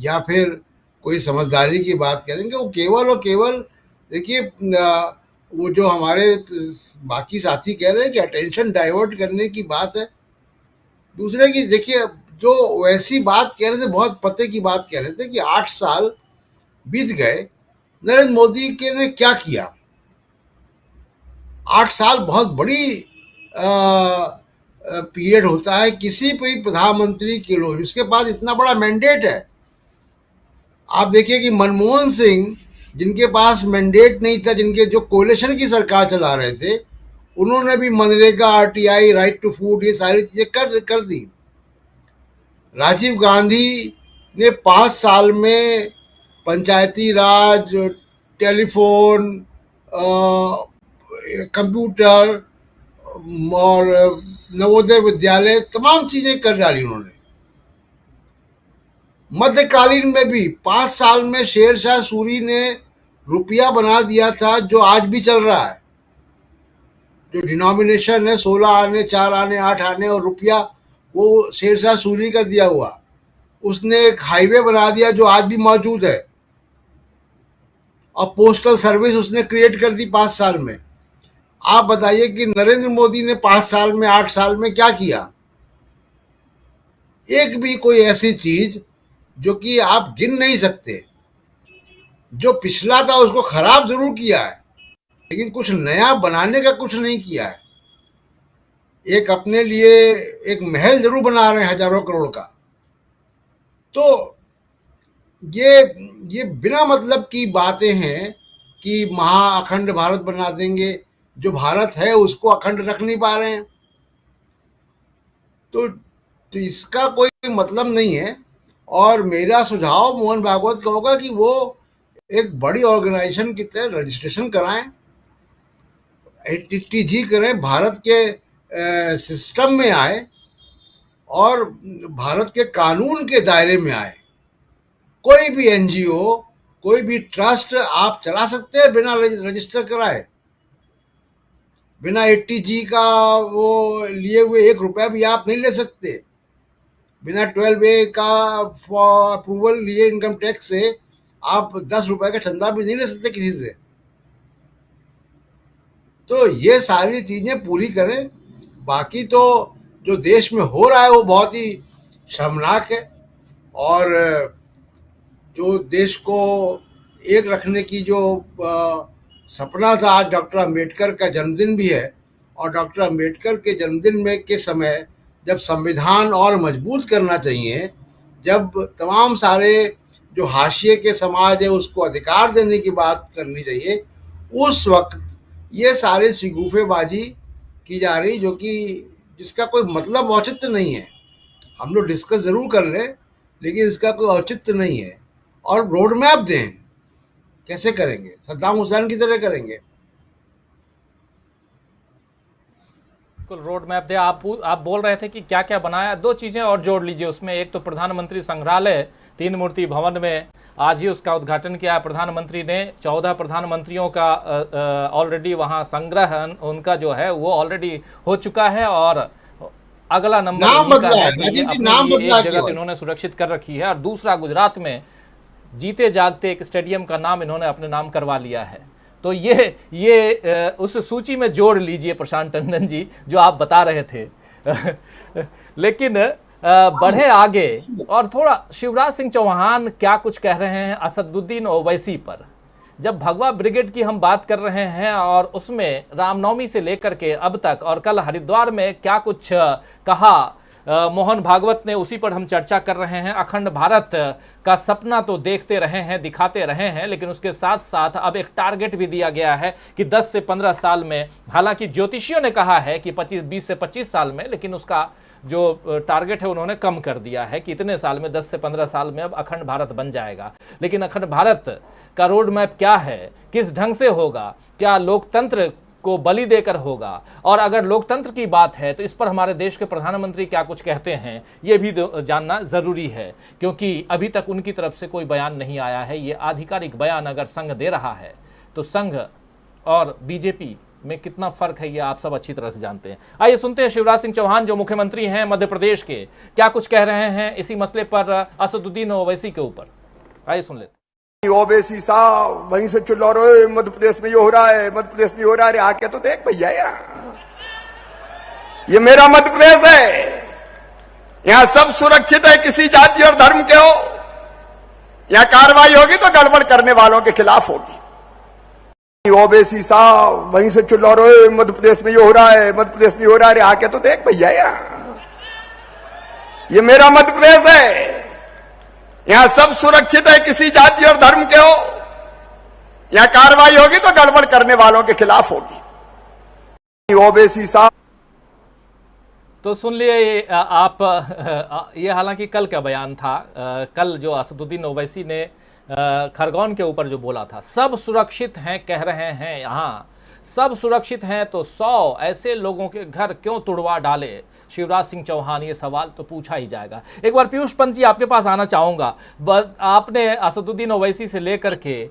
या फिर कोई समझदारी की बात करेंगे। वो केवल और केवल, देखिए, वो जो हमारे बाकी साथी कह रहे हैं कि अटेंशन डाइवर्ट करने की बात है दूसरे की। देखिए, जो वैसी बात कह रहे थे, बहुत पते की बात कह रहे थे कि 8 साल बीत गए, नरेंद्र मोदी के ने क्या किया। 8 साल बहुत बड़ी पीरियड होता है किसी भी प्रधानमंत्री के लिए, जिसके पास इतना बड़ा मैंडेट है। आप देखिए कि मनमोहन सिंह, जिनके पास मैंडेट नहीं था, जिनके जो कोalition की सरकार चला रहे थे, उन्होंने भी MNREGA, RTI, right to food, ये सारी चीजें कर दी। राजीव गांधी ने 5 साल में पंचायती राज, टेलीफोन, कंप्यूटर और नवोदय विद्यालय, तमाम चीजें कर डाली उन्होंने। मध्यकालीन में भी 5 साल में शेरशाह सूरी ने रुपया बना दिया था जो आज भी चल रहा है। जो डिनोमिनेशन है 16 आने, 4 आने, 8 आने और रुपया, वो शेरशाह सूरी का दिया हुआ। उसने एक हाईवे बना दिया जो आज भी मौजूद है, और पोस्टल सर्विस उसने क्रिएट कर दी 5 साल में। आप बताइए कि नरेंद्र मोदी ने 5 साल में, 8 साल में क्या किया? एक भी कोई ऐसी चीज जो कि आप गिन नहीं सकते। जो पिछला था उसको खराब जरूर किया है, लेकिन कुछ नया बनाने का कुछ नहीं किया है। एक अपने लिए एक महल जरूर बना रहे हैं हजारों करोड़ का। तो ये बिना मतलब की बातें हैं कि अखंड भारत बना देंगे। जो भारत है उसको अखंड रख नहीं पा रहे हैं, तो इसका कोई मतलब नहीं है। और मेरा सुझाव मोहन भागवत का होगा कि वो एक बड़ी ऑर्गेनाइजेशन की तरह रजिस्ट्रेशन कराएं, TTG करें, भारत के सिस्टम में आए और भारत के कानून के दायरे में आए। कोई भी NGO, कोई भी ट्रस्ट आप चला सकते हैं बिना रजिस्टर कराए। बिना 80G का वो लिए हुए 1 रुपया भी आप नहीं ले सकते। बिना 12A का अप्रूवल लिए इनकम टैक्स से आप 10 रुपए का चंदा भी नहीं ले सकते किसी से। तो ये सारी चीजें पूरी करें। बाकी तो जो देश में हो रहा है वो बहुत ही शर्मनाक है, और जो देश को एक रखने की जो सपना था। आज डॉक्टर अम्बेडकर का जन्मदिन भी है, और डॉक्टर अम्बेडकर के जन्मदिन में के समय जब संविधान और मजबूत करना चाहिए, जब तमाम सारे जो हाशिए के समाज है उसको अधिकार देने की बात करनी चाहिए, उस वक्त ये सारे शिगुफेबाजी की जा रही, जो कि जिसका कोई मतलब औचित्य नहीं है। हम लोग डिस्कस ज़रूर कर लें, लेकिन इसका कोई औचित्य नहीं है। और रोड मैप दें, कैसे करेंगे? सद्दाम हुसैन की तरह करेंगे? रोड मैप दे। आप बोल रहे थे कि क्या क्या बनाया। 2 चीज़ें और जोड़ लीजिए उसमें। एक तो प्रधानमंत्री संग्रहालय 3 मूर्ति भवन में आज ही उसका उद्घाटन किया प्रधानमंत्री ने। 14 प्रधानमंत्रियों का ऑलरेडी वहाँ संग्रह उनका जो है वो ऑलरेडी हो चुका है, और अगला नंबर नाम इन्हीं का बदला है। है, तो राजीव ये जी, अपने नाम लिए बदला एक जगह तो केवल। इन्होंने सुरक्षित कर रखी है, और दूसरा गुजरात में जीते जागते एक स्टेडियम का नाम इन्होंने अपने नाम करवा लिया है। तो ये उस सूची में जोड़ लीजिए प्रशांत टंडन जी जो आप बता रहे थे। लेकिन बढ़े आगे और थोड़ा शिवराज सिंह चौहान क्या कुछ कह रहे हैं असदुद्दीन ओवैसी पर। जब भगवा ब्रिगेड की हम बात कर रहे हैं और उसमें रामनवमी से लेकर के अब तक, और कल हरिद्वार में क्या कुछ कहा मोहन भागवत ने, उसी पर हम चर्चा कर रहे हैं। अखंड भारत का सपना तो देखते रहे हैं, दिखाते रहे हैं, लेकिन उसके साथ साथ अब एक टारगेट भी दिया गया है कि 10 से 15 साल में, हालांकि ज्योतिषियों ने कहा है कि 20 से 25 साल में, लेकिन उसका जो टारगेट है उन्होंने कम कर दिया है कि इतने साल में, 10 से 15 साल में अब अखंड भारत बन जाएगा। लेकिन अखंड भारत का रोड मैप क्या है, किस ढंग से होगा, क्या लोकतंत्र को बलि देकर होगा, और अगर लोकतंत्र की बात है तो इस पर हमारे देश के प्रधानमंत्री क्या कुछ कहते हैं ये भी जानना ज़रूरी है, क्योंकि अभी तक उनकी तरफ से कोई बयान नहीं आया है। ये आधिकारिक बयान अगर संघ दे रहा है तो संघ और बीजेपी में कितना फर्क है ये आप सब अच्छी तरह से जानते हैं। आइए सुनते हैं शिवराज सिंह चौहान जो मुख्यमंत्री हैं मध्य प्रदेश के, क्या कुछ कह रहे हैं इसी मसले पर असदुद्दीन ओवैसी के ऊपर। आइए सुन लेते। ओवैसी साहब वहीं से चिल्ला रहे मध्य प्रदेश में ये हो रहा है, मध्य प्रदेश में ये हो रहा है। आके तो देख भैया यार, ये मेरा मध्य प्रदेश है, यहाँ सब सुरक्षित है, किसी जाति और धर्म के हो। यहाँ कार्रवाई होगी तो गड़बड़ करने वालों के खिलाफ होगी। ओवैसी साहब वहीं से चिल्ला रहे मध्य प्रदेश में ये हो रहा है, मध्य प्रदेश में ये हो रहा है। आके तो देख भैया यार, ये मेरा मध्य प्रदेश है, यहाँ सब सुरक्षित है, किसी जाति और धर्म के हो। यहाँ कार्रवाई होगी तो गड़बड़ करने वालों के खिलाफ होगी। ओवैसी साहब तो सुन लिए आप, ये हालांकि कल का बयान था। कल जो असदुद्दीन ओवैसी ने खरगोन के ऊपर जो बोला था, सब सुरक्षित हैं कह रहे हैं, यहाँ सब सुरक्षित हैं तो 100 ऐसे लोगों के घर क्यों तुड़वा डाले शिवराज सिंह चौहान, ये सवाल तो पूछा ही जाएगा। एक बार पीयूष पंत जी आपके पास आना चाहूँगा। आपने असदुद्दीन ओवैसी से लेकर के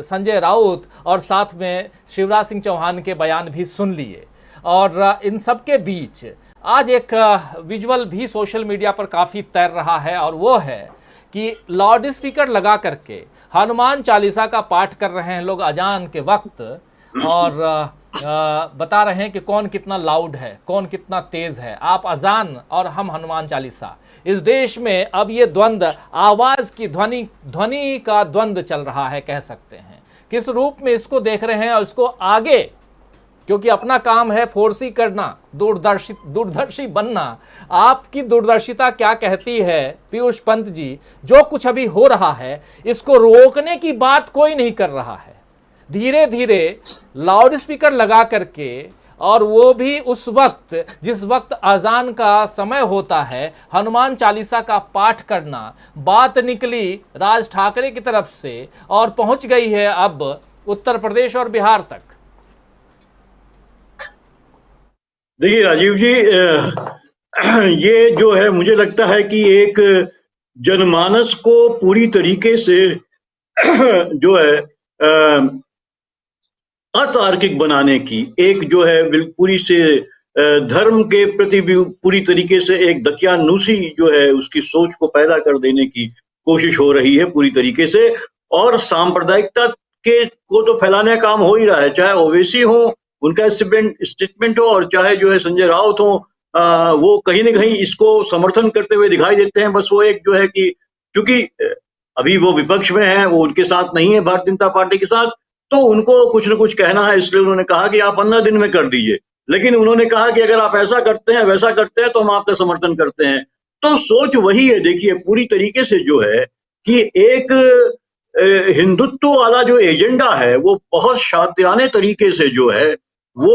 संजय राउत और साथ में शिवराज सिंह चौहान के बयान भी सुन लिए, और इन सब के बीच आज एक विजुअल भी सोशल मीडिया पर काफ़ी तैर रहा है, और वो है कि लाउड स्पीकर लगा करके हनुमान चालीसा का पाठ कर रहे हैं लोग अजान के वक्त, और बता रहे हैं कि कौन कितना लाउड है, कौन कितना तेज है, आप अजान और हम हनुमान चालीसा। इस देश में अब ये द्वंद्व, आवाज की ध्वनि का द्वंद्व चल रहा है कह सकते हैं। किस रूप में इसको देख रहे हैं, और इसको आगे, क्योंकि अपना काम है फोर्सी करना, दूरदर्शी बनना। आपकी दूरदर्शिता क्या कहती है पीयूष पंत जी, जो कुछ अभी हो रहा है इसको रोकने की बात कोई नहीं कर रहा है, धीरे धीरे लाउड स्पीकर लगा करके, और वो भी उस वक्त जिस वक्त अजान का समय होता है, हनुमान चालीसा का पाठ करना। बात निकली राज ठाकरे की तरफ से और पहुंच गई है अब उत्तर प्रदेश और बिहार तक। देखिए राजीव जी, ये जो है मुझे लगता है कि एक जनमानस को पूरी तरीके से जो है अतार्किक बनाने की, एक जो है पूरी से धर्म के प्रति भी पूरी तरीके से एक दकियानूसी जो है उसकी सोच को पैदा कर देने की कोशिश हो रही है पूरी तरीके से, और सांप्रदायिकता के को तो फैलाने का काम हो ही रहा है, चाहे ओवैसी हो उनका स्टेटमेंट हो, और चाहे जो है संजय राउत हो, वो कहीं ना कहीं इसको समर्थन करते हुए दिखाई देते हैं। बस वो एक जो है कि क्योंकि अभी वो विपक्ष में है, वो उनके साथ नहीं है भारतीय जनता पार्टी के साथ, तो उनको कुछ न कुछ कहना है, इसलिए उन्होंने कहा कि आप 15 दिन में कर दीजिए। लेकिन उन्होंने कहा कि अगर आप ऐसा करते हैं वैसा करते हैं तो हम आपका समर्थन करते हैं। तो सोच वही है, देखिए पूरी तरीके से जो है कि एक हिंदुत्व वाला जो एजेंडा है वो बहुत शातिराने तरीके से जो है वो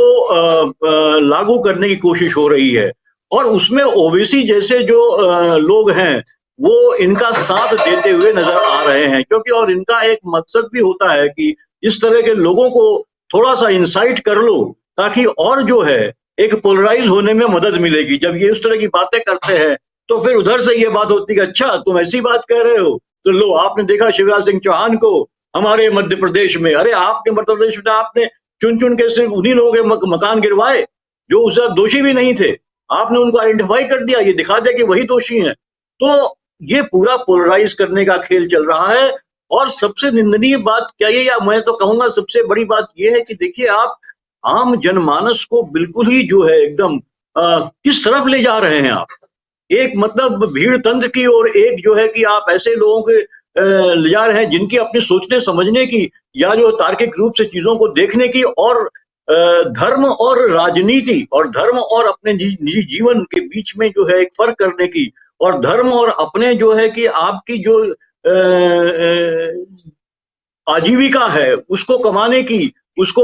लागू करने की कोशिश हो रही है, और उसमें ओवैसी जैसे जो लोग हैं वो इनका साथ देते हुए नजर आ रहे हैं, क्योंकि और इनका एक मकसद भी होता है कि इस तरह के लोगों को थोड़ा सा इंसाइट कर लो, ताकि और जो है एक पोलराइज होने में मदद मिलेगी। जब ये उस तरह की बातें करते हैं तो फिर उधर से ये बात होती है कि अच्छा तुम ऐसी बात कह रहे हो, तो लो आपने देखा शिवराज सिंह चौहान को हमारे मध्य प्रदेश में, अरे आपके मध्य प्रदेश में आपने चुन चुन के सिर्फ उन्हीं लोगों के मकान गिरवाए जो उस वक्त दोषी भी नहीं थे, आपने उनको आइडेंटिफाई कर दिया, ये दिखा दिया कि वही दोषी हैं। तो ये पूरा पोलराइज करने का खेल चल रहा है। और सबसे निंदनीय बात क्या है, या मैं तो कहूंगा सबसे बड़ी बात ये है कि देखिए आप आम जनमानस को बिल्कुल ही जो है एकदम किस तरफ ले जा रहे हैं आप। एक मतलब भीड़ तंत्र की, और एक जो है कि आप ऐसे लोगों के ले जा रहे हैं जिनकी अपने सोचने समझने की या जो तार्किक रूप से चीजों को देखने की, और धर्म और राजनीति और धर्म और अपने निजी जीवन के बीच में जो है एक फर्क करने की, और धर्म और अपने जो है कि आपकी जो आजीविका है उसको कमाने की, उसको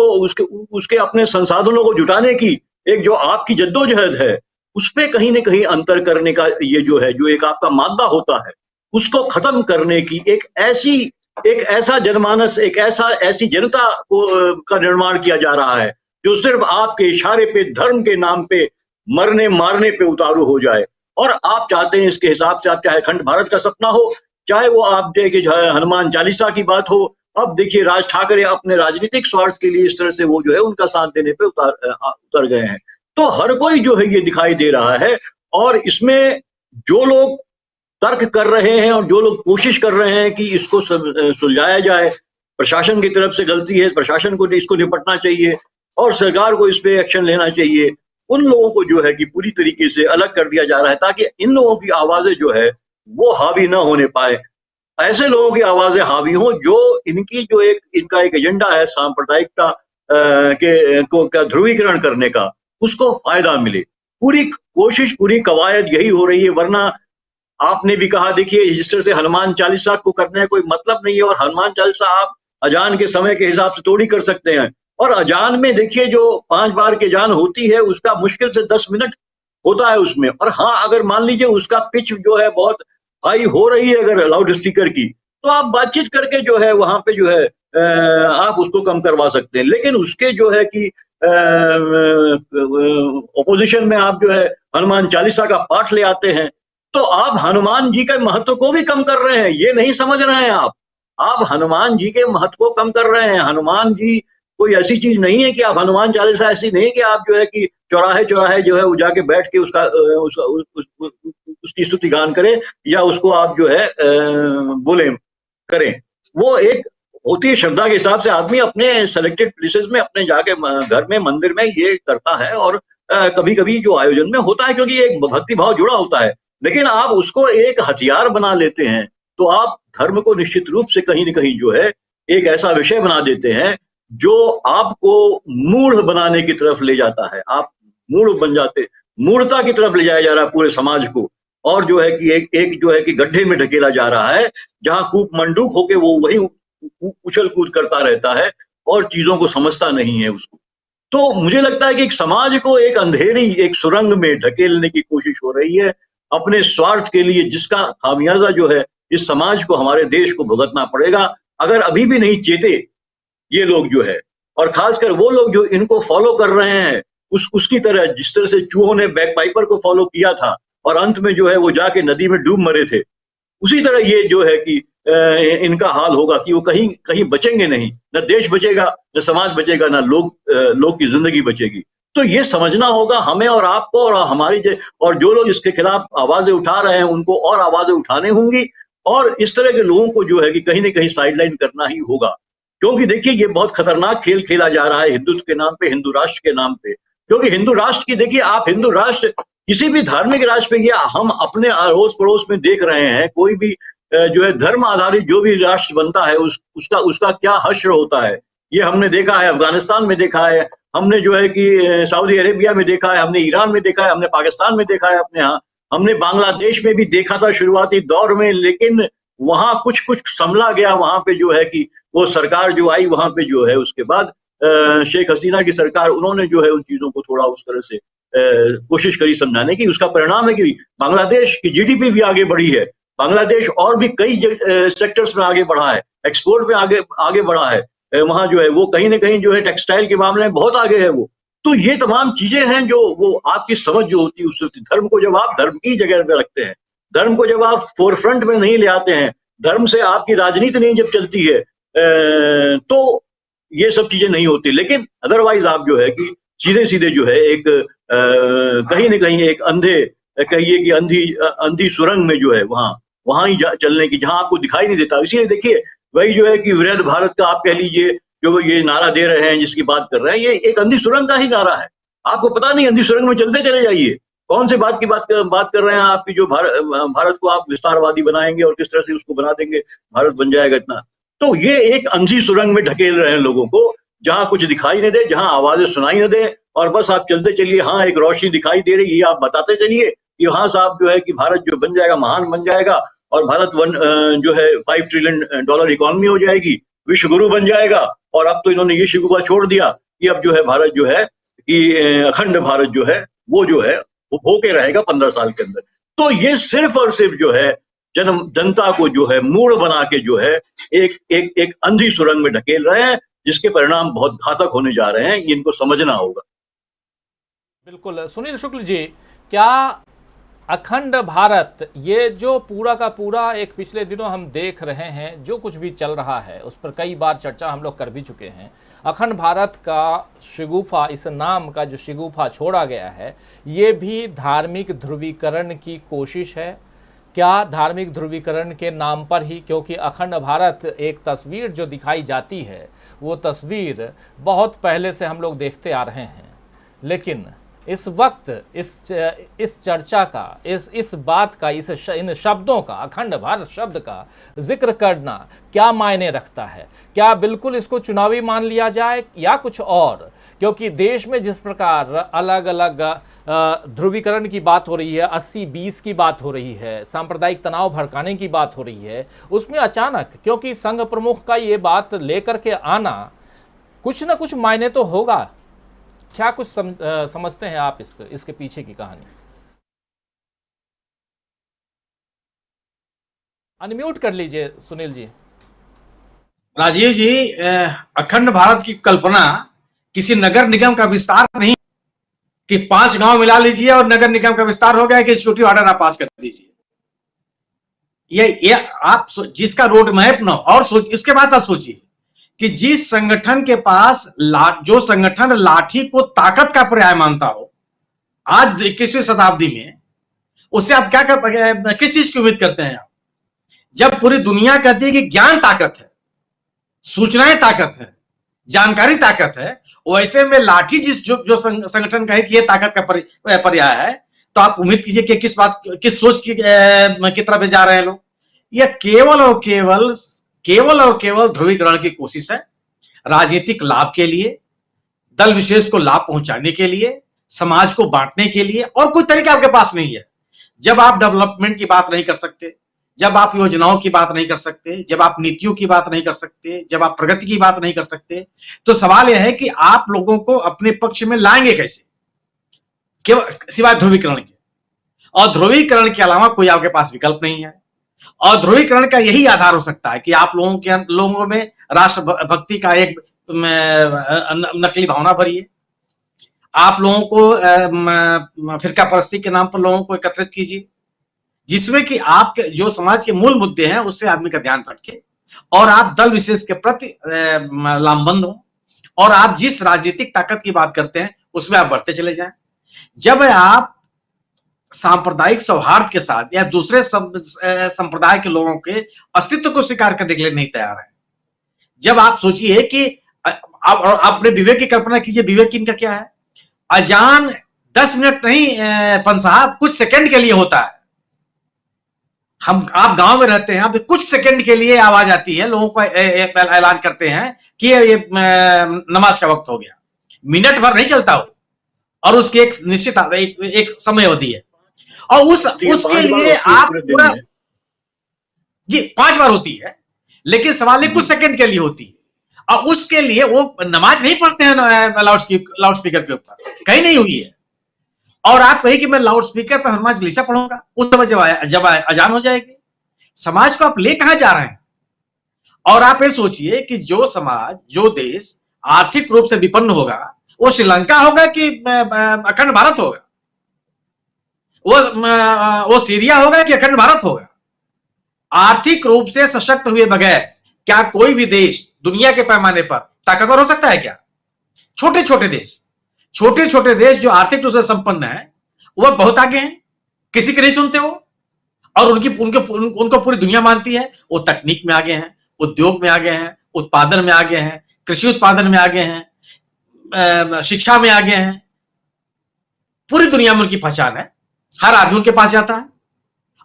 उसके अपने संसाधनों को जुटाने की एक जो आपकी जद्दोजहद है, उस पे कहीं न कहीं अंतर करने का ये जो है, जो एक आपका मादा होता है, उसको खत्म करने की एक ऐसा जनमानस, एक ऐसी जनता को का निर्माण किया जा रहा है जो सिर्फ आपके इशारे पे, धर्म के नाम पे, मरने मारने पे उतारू हो जाए। और आप चाहते हैं इसके हिसाब से, आप चाहे अखंड भारत का सपना हो, चाहे वो आप देखिए जो है हनुमान चालीसा की बात हो। अब देखिए राज ठाकरे अपने राजनीतिक स्वार्थ के लिए इस तरह से वो जो है उनका साथ देने पे उतर गए हैं। तो हर कोई जो है ये दिखाई दे रहा है, और इसमें जो लोग तर्क कर रहे हैं और जो लोग कोशिश कर रहे हैं कि इसको सुलझाया जाए, प्रशासन की तरफ से गलती है, प्रशासन को इसको निपटना चाहिए और सरकार को इस पे एक्शन लेना चाहिए, उन लोगों को जो है कि पूरी तरीके से अलग कर दिया जा रहा है ताकि इन लोगों की आवाजें जो है वो हावी ना होने पाए। ऐसे लोगों की आवाजें हावी हों जो इनकी जो इनका एक एजेंडा है सांप्रदायिकता का ध्रुवीकरण करने का, उसको फायदा मिले। पूरी कोशिश, पूरी कवायद यही हो रही है। वरना आपने भी कहा, देखिए जिस तरह से हनुमान चालीसा को करने का कोई मतलब नहीं है, और हनुमान चालीसा आप अजान के समय के हिसाब से थोड़ी कर सकते हैं। और अजान में देखिए जो 5 बार की अजान होती है उसका मुश्किल से 10 मिनट होता है उसमें। और हाँ, अगर मान लीजिए उसका पिच जो है बहुत हाई हो रही है अगर लाउड स्पीकर की, तो आप बातचीत करके जो है वहां पे जो है आप उसको कम करवा सकते हैं। लेकिन उसके जो है कि ऑपोजिशन में आप जो है हनुमान चालीसा का पाठ ले आते हैं, तो आप हनुमान जी के महत्व को भी कम कर रहे हैं। ये नहीं समझ रहे हैं आप हनुमान जी के महत्व को कम कर रहे हैं। हनुमान जी कोई ऐसी चीज नहीं है कि आप हनुमान चालीसा ऐसी नहीं कि आप जो है कि चौराहे चौराहे जो है वो जाके बैठ के उसकी स्तुति गान करें या उसको आप जो है बोले करें। वो एक होती है श्रद्धा के हिसाब से, आदमी अपने सेलेक्टेड प्लेसेस में अपने जाके घर में मंदिर में ये करता है, और कभी कभी जो आयोजन में होता है क्योंकि एक भक्ति भाव जुड़ा होता है। लेकिन आप उसको एक हथियार बना लेते हैं, तो आप धर्म को निश्चित रूप से कहीं न कहीं जो है एक ऐसा विषय बना देते हैं जो आपको मूढ़ बनाने की तरफ ले जाता है। आप मूढ़ बन जाते, मूढ़ता की तरफ ले जाया जा रहा है पूरे समाज को, और जो है कि एक जो है कि गड्ढे में ढकेला जा रहा है जहां कूप मंडूक होके वो वही उछल कूद करता रहता है और चीजों को समझता नहीं है उसको। तो मुझे लगता है कि एक समाज को एक अंधेरी एक सुरंग में ढकेलने की कोशिश हो रही है अपने स्वार्थ के लिए, जिसका खामियाजा जो है इस समाज को, हमारे देश को भुगतना पड़ेगा अगर अभी भी नहीं चेते ये लोग जो है, और खासकर वो लोग जो इनको फॉलो कर रहे हैं उसकी तरह, जिस तरह से चूहों ने बैकपाइपर को फॉलो किया था और अंत में जो है वो जाके नदी में डूब मरे थे, उसी तरह ये जो है कि इनका हाल होगा कि वो कहीं कहीं बचेंगे नहीं, न देश बचेगा, न समाज बचेगा, न लोग की जिंदगी बचेगी। तो ये समझना होगा हमें और आपको, और हमारी और जो लोग इसके खिलाफ आवाजें उठा रहे हैं उनको और आवाजें उठाने होंगी, और इस तरह के लोगों को जो है कि कहीं न कहीं साइडलाइन करना ही होगा। क्योंकि देखिए ये बहुत खतरनाक खेल खेला जा रहा है हिंदुत्व के नाम पे, हिंदू राष्ट्र के नाम पे। क्योंकि हिंदू राष्ट्र की, देखिए आप हिंदू राष्ट्र किसी भी धार्मिक राष्ट्र पे, या हम अपने अड़ोस पड़ोस में देख रहे हैं, कोई भी जो है धर्म आधारित जो भी राष्ट्र बनता है उसका क्या हश्र होता है। ये हमने देखा है, अफगानिस्तान में देखा है, हमने जो है कि सऊदी अरेबिया में देखा है, हमने ईरान में देखा है, हमने पाकिस्तान में देखा है, अपने यहाँ हमने बांग्लादेश में भी देखा था शुरुआती दौर में। लेकिन वहां कुछ संभला गया, वहां पे जो है कि वो सरकार जो आई वहां पे जो है उसके बाद शेख हसीना की सरकार, उन्होंने जो है उन चीजों को थोड़ा उस तरह से कोशिश करी समझाने की। उसका परिणाम है कि बांग्लादेश की जीडीपी भी आगे बढ़ी है, बांग्लादेश और भी कई सेक्टर्स में आगे बढ़ा है, एक्सपोर्ट में आगे बढ़ा है, वहां जो है वो कहीं ना कहीं जो है टेक्सटाइल के मामले में बहुत आगे है वो। तो ये तमाम चीजें हैं जो वो आपकी समझ जो होती है उस धर्म को जब आप धर्म की जगह पे रखते हैं, धर्म को जब आप फोरफ्रंट में नहीं ले आते हैं, धर्म से आपकी राजनीति नहीं जब चलती है, तो ये सब चीजें नहीं होती। लेकिन अदरवाइज आप जो है कि सीधे सीधे जो है एक कहीं न कहीं एक अंधे, कहिए कि अंधी सुरंग में जो है वहां ही चलने की, जहां आपको दिखाई नहीं देता। इसीलिए देखिए, वही जो है कि वृहद भारत का आप कह लीजिए, जो ये नारा दे रहे हैं, जिसकी बात कर रहे हैं, ये एक अंधी सुरंग का ही नारा है। आपको पता नहीं, अंधी सुरंग में चलते चले जाइए। कौन से बात कर रहे हैं आपकी, जो भारत को आप विस्तारवादी बनाएंगे और किस तरह से उसको बना देंगे, भारत बन जाएगा इतना। तो ये एक अंधी सुरंग में ढकेल रहे हैं लोगों को, जहां कुछ दिखाई न दे, जहां आवाजें सुनाई न दे, और बस आप चलते चलिए। हाँ, एक रोशनी दिखाई दे रही है, आप बताते चलिए कि हाँ साहब जो है कि भारत जो बन जाएगा, महान बन जाएगा, और भारत जो है $5 ट्रिलियन इकोनॉमी हो जाएगी, विश्व गुरु बन जाएगा। और अब तो इन्होंने ये शिकवा छोड़ दिया कि अब जो है भारत जो है कि अखंड भारत जो है वो जो है वो होके रहेगा 15 साल के अंदर। तो ये सिर्फ और सिर्फ जो है जनता को जो है मूढ़ बना के जो है एक अंधी सुरंग में ढकेल रहे हैं, जिसके परिणाम बहुत घातक होने जा रहे हैं। ये इनको समझना होगा। बिल्कुल। सुनील शुक्ल जी, क्या अखंड भारत, ये जो पूरा का पूरा एक पिछले दिनों हम देख रहे हैं, जो कुछ भी चल रहा है उस पर कई बार चर्चा हम लोग कर भी चुके हैं। अखंड भारत का शिगुफा, इस नाम का जो शिगुफा छोड़ा गया है, ये भी धार्मिक ध्रुवीकरण की कोशिश है क्या? धार्मिक ध्रुवीकरण के नाम पर ही, क्योंकि अखंड भारत एक तस्वीर जो दिखाई जाती है, वो तस्वीर बहुत पहले से हम लोग देखते आ रहे हैं। लेकिन इस वक्त इस चर्चा का, इस बात का, इन शब्दों का, अखंड भारत शब्द का जिक्र करना क्या मायने रखता है? क्या बिल्कुल इसको चुनावी मान लिया जाए या कुछ और? क्योंकि देश में जिस प्रकार अलग अलग ध्रुवीकरण की बात हो रही है, 80-20 की बात हो रही है, सांप्रदायिक तनाव भड़काने की बात हो रही है, उसमें अचानक, क्योंकि संघ प्रमुख का ये बात लेकर के आना, कुछ ना कुछ मायने तो होगा। क्या कुछ समझते हैं आप इसके पीछे की कहानी? अनम्यूट कर लीजिए सुनील जी। राजीव जी, अखंड भारत की कल्पना किसी नगर निगम का विस्तार नहीं कि 5 गांव मिला लीजिए और नगर निगम का विस्तार हो गया कि सिक्योरिटी ऑर्डर आप पास कर दीजिए। ये आप जिसका रोड मैप न, और इसके बाद आप सोचिए कि जिस संगठन के पास जो संगठन लाठी को ताकत का पर्याय मानता हो आज 21वीं शताब्दी में, उससे आप क्या किस चीज की उम्मीद करते हैं आप? जब पूरी दुनिया कहती है कि ज्ञान ताकत है, सूचनाएं ताकत है, जानकारी ताकत है, वैसे में लाठी जो संगठन कहे कि यह ताकत का पर्याय है, तो आप उम्मीद कीजिए कि किस सोच की तरफ जा रहे हैं लोग। यह केवल और केवल ध्रुवीकरण की कोशिश है, राजनीतिक लाभ के लिए, दल विशेष को लाभ पहुंचाने के लिए, समाज को बांटने के लिए, और कोई तरीका आपके पास नहीं है। जब आप डेवलपमेंट की बात नहीं कर सकते, जब आप योजनाओं की बात नहीं कर सकते, जब आप नीतियों की बात नहीं कर सकते, जब आप प्रगति की बात नहीं कर सकते, तो सवाल यह है कि आप लोगों को अपने पक्ष में लाएंगे कैसे, केवल सिवाय ध्रुवीकरण के। और ध्रुवीकरण के अलावा कोई आपके पास विकल्प नहीं है। और ध्रुवीकरण का यही आधार हो सकता है कि आप लोगों में राष्ट्र भक्ति का एक नकली भावना भरिए, आप लोगों को फिरका परस्ती के नाम पर लोगों को एकत्रित कीजिए, जिसमें कि आपके जो समाज के मूल मुद्दे हैं उससे आदमी का ध्यान भटके, और आप दल विशेष के प्रति लामबंद हो, और आप जिस राजनीतिक ताकत की बात करते हैं उसमें आप बढ़ते चले जाएं। जब आप सांप्रदायिक सौहार्द के साथ या दूसरे संप्रदाय के लोगों के अस्तित्व को स्वीकार करने के लिए नहीं तैयार है, जब आप सोचिए कि आप अपने विवेक की कल्पना कीजिए, विवेक इनका क्या है? अजान 10 मिनट नहीं पंत साहब, कुछ सेकंड के लिए होता है। आप गांव में रहते हैं, आप कुछ सेकंड के लिए आवाज आती है, लोगों को ऐलान करते हैं कि ये नमाज का वक्त हो गया। मिनट भर नहीं चलता हो, और उसकी एक निश्चित एक समय अवधि है, और उसके लिए आप पूरा जी 5 बार होती है, लेकिन सवाल कुछ सेकंड के लिए होती है, और उसके लिए वो नमाज नहीं पढ़ते हैं लाउड स्पीकर के ऊपर, कहीं नहीं हुई है। और आप कहिए कि मैं लाउड स्पीकर पर हनुमान चालीसा पढ़ूंगा, उस समय जब अजान हो जाएगी, समाज को आप ले कहां जा रहे हैं? और आप ये सोचिए कि जो समाज, जो देश आर्थिक रूप से विपन्न होगा, वो श्रीलंका होगा कि अखंड भारत होगा? वो सीरिया होगा कि अखंड भारत होगा? आर्थिक रूप से सशक्त हुए बगैर क्या कोई भी देश दुनिया के पैमाने पर ताकतवर हो सकता है क्या? छोटे छोटे देश छोटे छोटे देश जो आर्थिक रूप से संपन्न है वह बहुत आगे हैं, किसी की नहीं सुनते वो, और उनको पूरी दुनिया मानती है। वो तकनीक में आगे हैं, उद्योग में आगे हैं, उत्पादन में आगे हैं, कृषि उत्पादन में आगे हैं, शिक्षा में आगे हैं, पूरी दुनिया में उनकी पहचान है, हर आदमी उनके पास जाता है।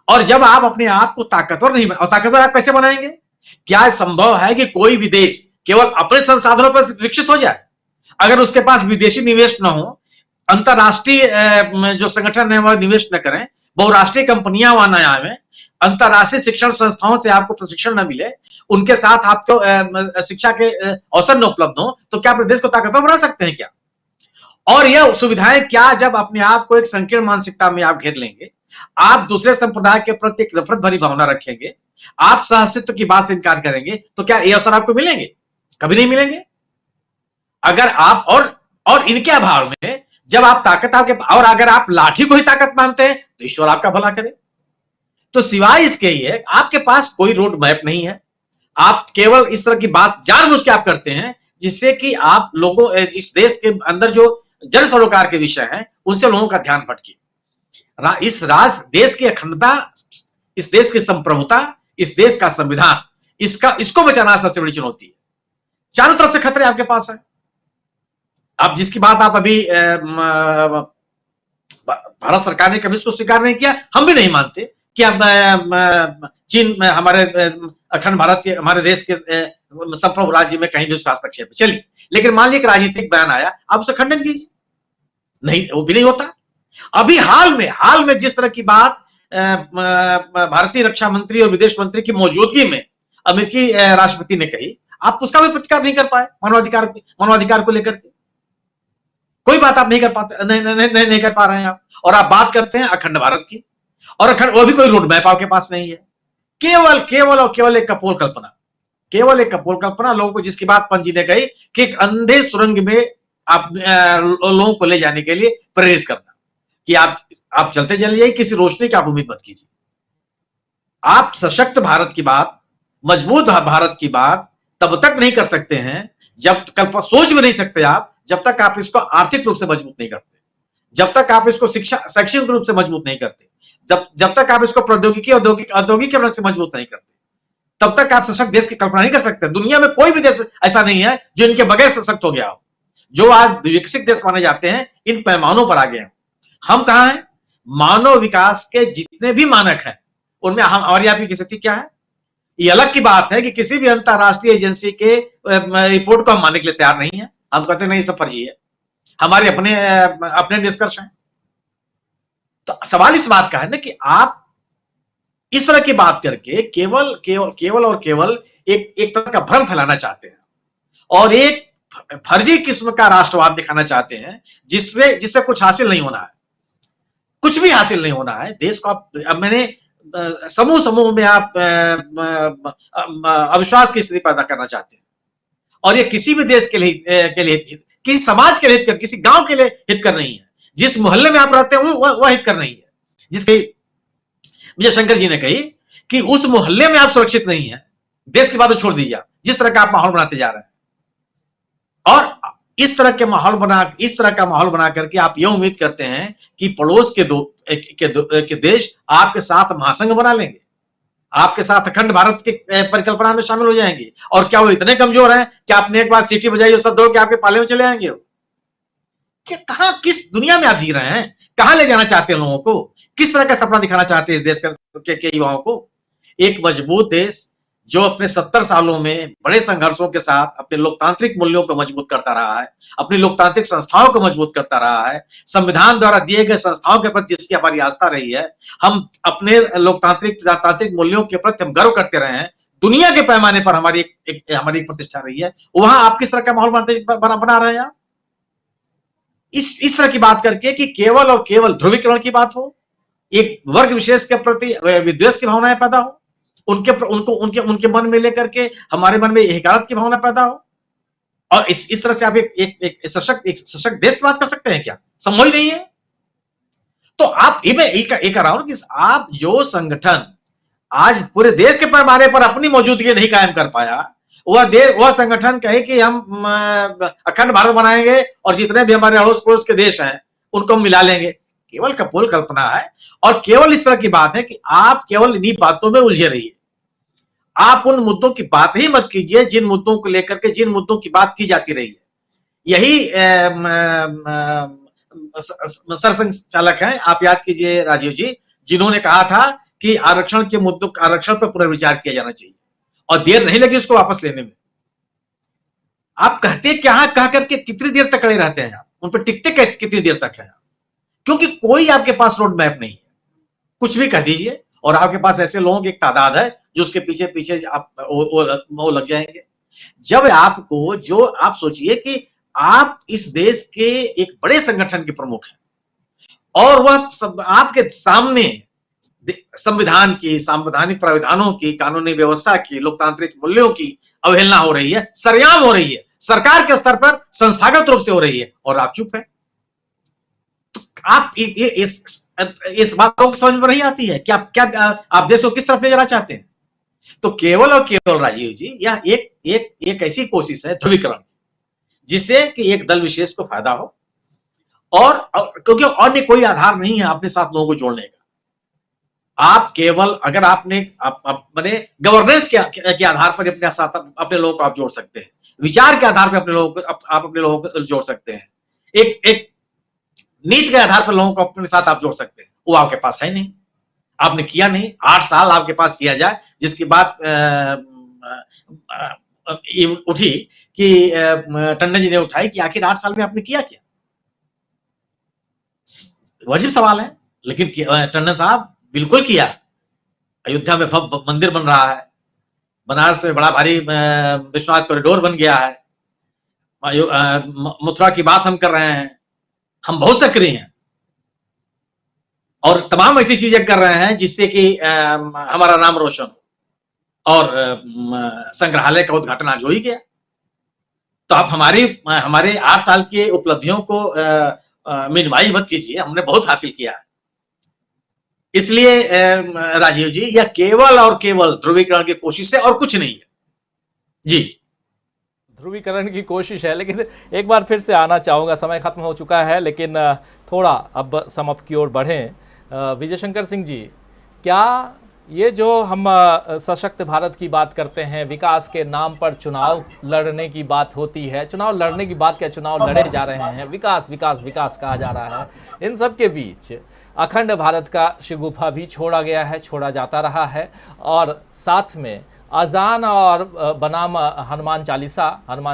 और जब आप अपने आप को ताकतवर नहीं और ताकतवर आप कैसे बनाएंगे? क्या संभव है कि कोई भी देश केवल अपने संसाधनों पर विकसित हो जाए? अगर उसके पास विदेशी निवेश न हो, अंतरराष्ट्रीय जो संगठन है वह निवेश न करें, बहुराष्ट्रीय कंपनियां वहां न आए, अंतरराष्ट्रीय शिक्षण संस्थाओं से आपको प्रशिक्षण न मिले, उनके साथ आपको शिक्षा के अवसर न उपलब्ध हो, तो क्या अपने देश को ताकतवर बना सकते हैं क्या? और यह सुविधाएं क्या जब अपने आप को एक संकीर्ण मानसिकता में आप घेर लेंगे, आप दूसरे संप्रदाय के प्रति एक नफरत भरी भावना रखेंगे, आप सहअस्तित्व की बात से इनकार करेंगे, तो क्या ये अवसर आपको मिलेंगे? कभी नहीं मिलेंगे। अगर आप और इनके अभाव में जब आप ताकत और अगर आप लाठी को ही ताकत मानते हैं तो ईश्वर आपका भला करे। तो सिवाय इसके ये आपके पास कोई रोड मैप नहीं है, आप केवल इस तरह की बात जानबूझ के आप करते हैं जिससे कि आप लोगों इस देश के अंदर जो जन सरोकार के विषय हैं उनसे लोगों का ध्यान भटके। इस देश की अखंडता, इस देश की संप्रभुता, इस देश का संविधान, इसको बचाना सबसे बड़ी चुनौती है। चारों तरफ से खतरे आपके पास है। अब जिसकी बात आप अभी भारत सरकार ने कभी इसको स्वीकार नहीं किया, हम भी नहीं मानते कि अब चीन में हमारे अखंड भारत के, हमारे देश के संप्रभु राज्य में कहीं भी उसका हस्तक्षेप चलिए, लेकिन मान लीजिए राजनीतिक बयान आया, आप उसे खंडन कीजिए, नहीं वो भी नहीं होता। अभी हाल में जिस तरह की बात भारतीय रक्षा मंत्री और विदेश मंत्री की मौजूदगी में अमेरिकी राष्ट्रपति ने कही, आप उसका भी प्रतिकार नहीं कर पाए। मानवाधिकार को लेकर के कोई बात आप नहीं कर पाते, नहीं कर पा रहे हैं आप, और आप बात करते हैं अखंड भारत की, और वो भी कोई रोड मैप आपके पास नहीं है। केवल एक कपोल कल्पना, लोगों को, जिसकी बात पंत जी ने कही कि एक अंधे सुरंग में आप लोगों को ले जाने के लिए प्रेरित करना कि आप चलते चलिए, किसी रोशनी की आप उम्मीद मत कीजिए। आप सशक्त भारत की बात, मजबूत भारत की बात तब तक नहीं कर सकते हैं जब कल्पना सोच भी नहीं सकते आप, जब तक आप इसको आर्थिक रूप से मजबूत नहीं करते, जब तक आप इसको शैक्षणिक रूप से मजबूत नहीं करते, जब तक आप इसको प्रौद्योगिकी औद्योगिक से मजबूत नहीं करते, तब तक आप सशक्त देश की कल्पना नहीं कर सकते। दुनिया में कोई भी देश ऐसा नहीं है जो इनके बगैर सशक्त हो गया हो। जो आज विकसित देश माने जाते हैं इन पैमानों पर आ गए हैं। हम कहां हैं? मानव विकास के जितने भी मानक हैं उनमें हमारी आपकी स्थिति क्या है? ये अलग की बात है कि किसी भी अंतरराष्ट्रीय एजेंसी के रिपोर्ट को हम मानने के लिए तैयार नहीं है। हम कहते नहीं, सब फर्जी है, हमारे अपने निष्कर्ष हैं। तो सवाल इस बात का है ना कि आप इस तरह की बात करके केवल एक तरह का भ्रम फैलाना चाहते हैं और एक फर्जी किस्म का राष्ट्रवाद दिखाना चाहते हैं जिससे कुछ हासिल नहीं होना है, कुछ भी हासिल नहीं होना है। देश को अब मैंने समूह में आप अविश्वास की स्थिति पैदा करना चाहते हैं, और ये किसी भी देश के लिए किसी समाज के लिए हित कर, किसी गांव के लिए हित कर नहीं है। जिस मोहल्ले में आप रहते हैं वह हित कर नहीं है। जिसके विजय शंकर जी ने कही कि उस मोहल्ले में आप सुरक्षित नहीं है। देश की बात तो छोड़ दीजिए, जिस तरह का आप माहौल बनाते जा रहे हैं, और इस तरह का माहौल बना करके आप यह उम्मीद करते हैं कि पड़ोस के देश आपके साथ महासंघ बना लेंगे, आपके साथ अखंड भारत की परिकल्पना में शामिल हो जाएंगे। और क्या वो इतने कमजोर हैं कि आपने एक बार सीटी बजाई और सब दौड़ के आपके पाले में चले आएंगे? कहां, किस दुनिया में आप जी रहे हैं? कहां ले जाना चाहते हैं लोगों को? किस तरह का सपना दिखाना चाहते हैं इस देश के युवाओं को? एक मजबूत देश जो अपने 70 सालों में बड़े संघर्षों के साथ अपने लोकतांत्रिक मूल्यों को मजबूत करता रहा है, अपनी लोकतांत्रिक संस्थाओं को मजबूत करता रहा है, संविधान द्वारा दिए गए संस्थाओं के प्रति जिसकी हमारी आस्था रही है, हम अपने लोकतांत्रिक प्रजातांत्रिक मूल्यों के प्रति हम गर्व करते रहे हैं, दुनिया के पैमाने पर हमारी एक प्रतिष्ठा रही है, वहां आप किस तरह का माहौल बना रहे हैं आप? इस तरह की बात करके कि केवल और केवल ध्रुवीकरण की बात हो, एक वर्ग विशेष के प्रति विद्वेष की भावनाएं पैदा हो, उनके मन में लेकर के हमारे मन में हिकारत की भावना पैदा हो, और इस तरह से आप एक सशक्त देश की बात कर सकते हैं क्या? संभव ही नहीं है। तो आप एक कह रहा हूं कि आप जो संगठन आज पूरे देश के पैमाने पर अपनी मौजूदगी नहीं कायम कर पाया, वह संगठन कहे कि हम अखंड भारत बनाएंगे और जितने भी हमारे अड़ोस पड़ोस के देश हैं उनको हम मिला लेंगे। केवल कपोल कल्पना है और केवल इस तरह की बात है कि आप केवल इन्हीं बातों में उलझे रहिए। आप उन मुद्दों की बात ही मत कीजिए जिन मुद्दों को लेकर के जिन मुद्दों की बात की जाती रही है। यही सरसंघ चालक हैं, आप याद कीजिए राजीव जी, जिन्होंने कहा था कि आरक्षण के मुद्दों आरक्षण पर पुनर्विचार किया जाना चाहिए और देर नहीं लगी उसको वापस लेने में। आप कहते क्या, कह करके कितनी देर तक खड़े रहते हैं आप, उन पर टिकते कैसे कितनी देर तक है? क्योंकि कोई आपके पास रोड मैप नहीं है, कुछ भी कह दीजिए और आपके पास ऐसे लोगों की एक तादाद है जो उसके पीछे पीछे आप वो लग जाएंगे। जब आपको, जो आप सोचिए कि आप इस देश के एक बड़े संगठन के प्रमुख हैं और वह आपके सामने संविधान की, संवैधानिक प्राविधानों की, कानूनी व्यवस्था की, लोकतांत्रिक मूल्यों की अवहेलना हो रही है, सरेआम हो रही है, सरकार के स्तर पर संस्थागत रूप से हो रही है और आप चुप है। तो आप इस बात को समझ में नहीं आती है कि आप देश को किस तरफ ले जाना चाहते हैं। तो केवल और केवल राजीव जी यह एक ऐसी कोशिश है ध्रुवीकरण की, जिससे कि एक दल विशेष को फायदा हो और क्योंकि अन्य कोई आधार नहीं है अपने साथ लोगों को जोड़ने का। आप केवल अगर आपने अपने गवर्नेंस के आधार पर अपने साथ अपने लोगों को आप जोड़ सकते हैं, विचार के आधार पर अपने लोगों को आप अपने लोगों को जोड़ सकते हैं, एक नीति के आधार पर लोगों को अपने साथ आप जोड़ सकते हैं, वो आपके पास है नहीं, आपने किया नहीं। 8 साल आपके पास किया जाए, जिसकी बात उठी कि टंडन जी ने उठाई कि आखिर 8 साल में आपने किया क्या? वाजिब सवाल है, लेकिन टंडन साहब बिल्कुल किया। अयोध्या में भव्य मंदिर बन रहा है, बनारस में बड़ा भारी विश्वनाथ कॉरिडोर बन गया है, मथुरा की बात हम कर रहे हैं, हम बहुत सक्रिय हैं और तमाम ऐसी चीजें कर रहे हैं जिससे कि हमारा नाम रोशन हो और संग्रहालय का उद्घाटन आज हो ही गया। तो आप हमारे 8 साल के उपलब्धियों को मिनिमाइज मत कीजिए, हमने बहुत हासिल किया है। इसलिए राजीव जी यह केवल और केवल ध्रुवीकरण की कोशिश है और कुछ नहीं है जी। ध्रुवीकरण की कोशिश है, लेकिन एक बार फिर से आना चाहूँगा, समय खत्म हो चुका है, लेकिन थोड़ा अब समाप्त की ओर बढ़ें। विजय शंकर सिंह जी, क्या ये जो हम सशक्त भारत की बात करते हैं, विकास के नाम पर चुनाव लड़ने की बात होती है, चुनाव लड़ने की बात क्या, चुनाव लड़े जा रहे हैं, विकास विकास विकास कहा जा रहा है, इन सब के बीच अखंड भारत का शिगुफा भी छोड़ा गया है, छोड़ा जाता रहा है और साथ में अजान और बनाम हनुमान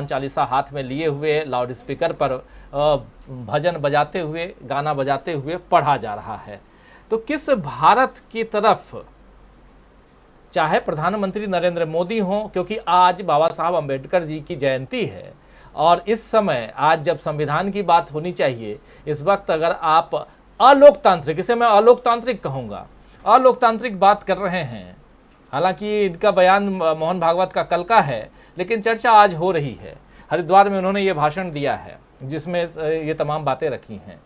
चालीसा हाथ में लिए हुए लाउड स्पीकर पर भजन बजाते हुए, गाना बजाते हुए पढ़ा जा रहा है। तो किस भारत की तरफ, चाहे प्रधानमंत्री नरेंद्र मोदी हों, क्योंकि आज बाबा साहब अम्बेडकर जी की जयंती है और इस समय आज जब संविधान की बात होनी चाहिए, इस वक्त अगर आप अलोकतांत्रिक, इसे मैं अलोकतांत्रिक कहूँगा, अलोकतांत्रिक बात कर रहे हैं, हालांकि इनका बयान मोहन भागवत का कल का है, लेकिन चर्चा आज हो रही है। हरिद्वार में उन्होंने ये भाषण दिया है जिसमें ये तमाम बातें रखी हैं।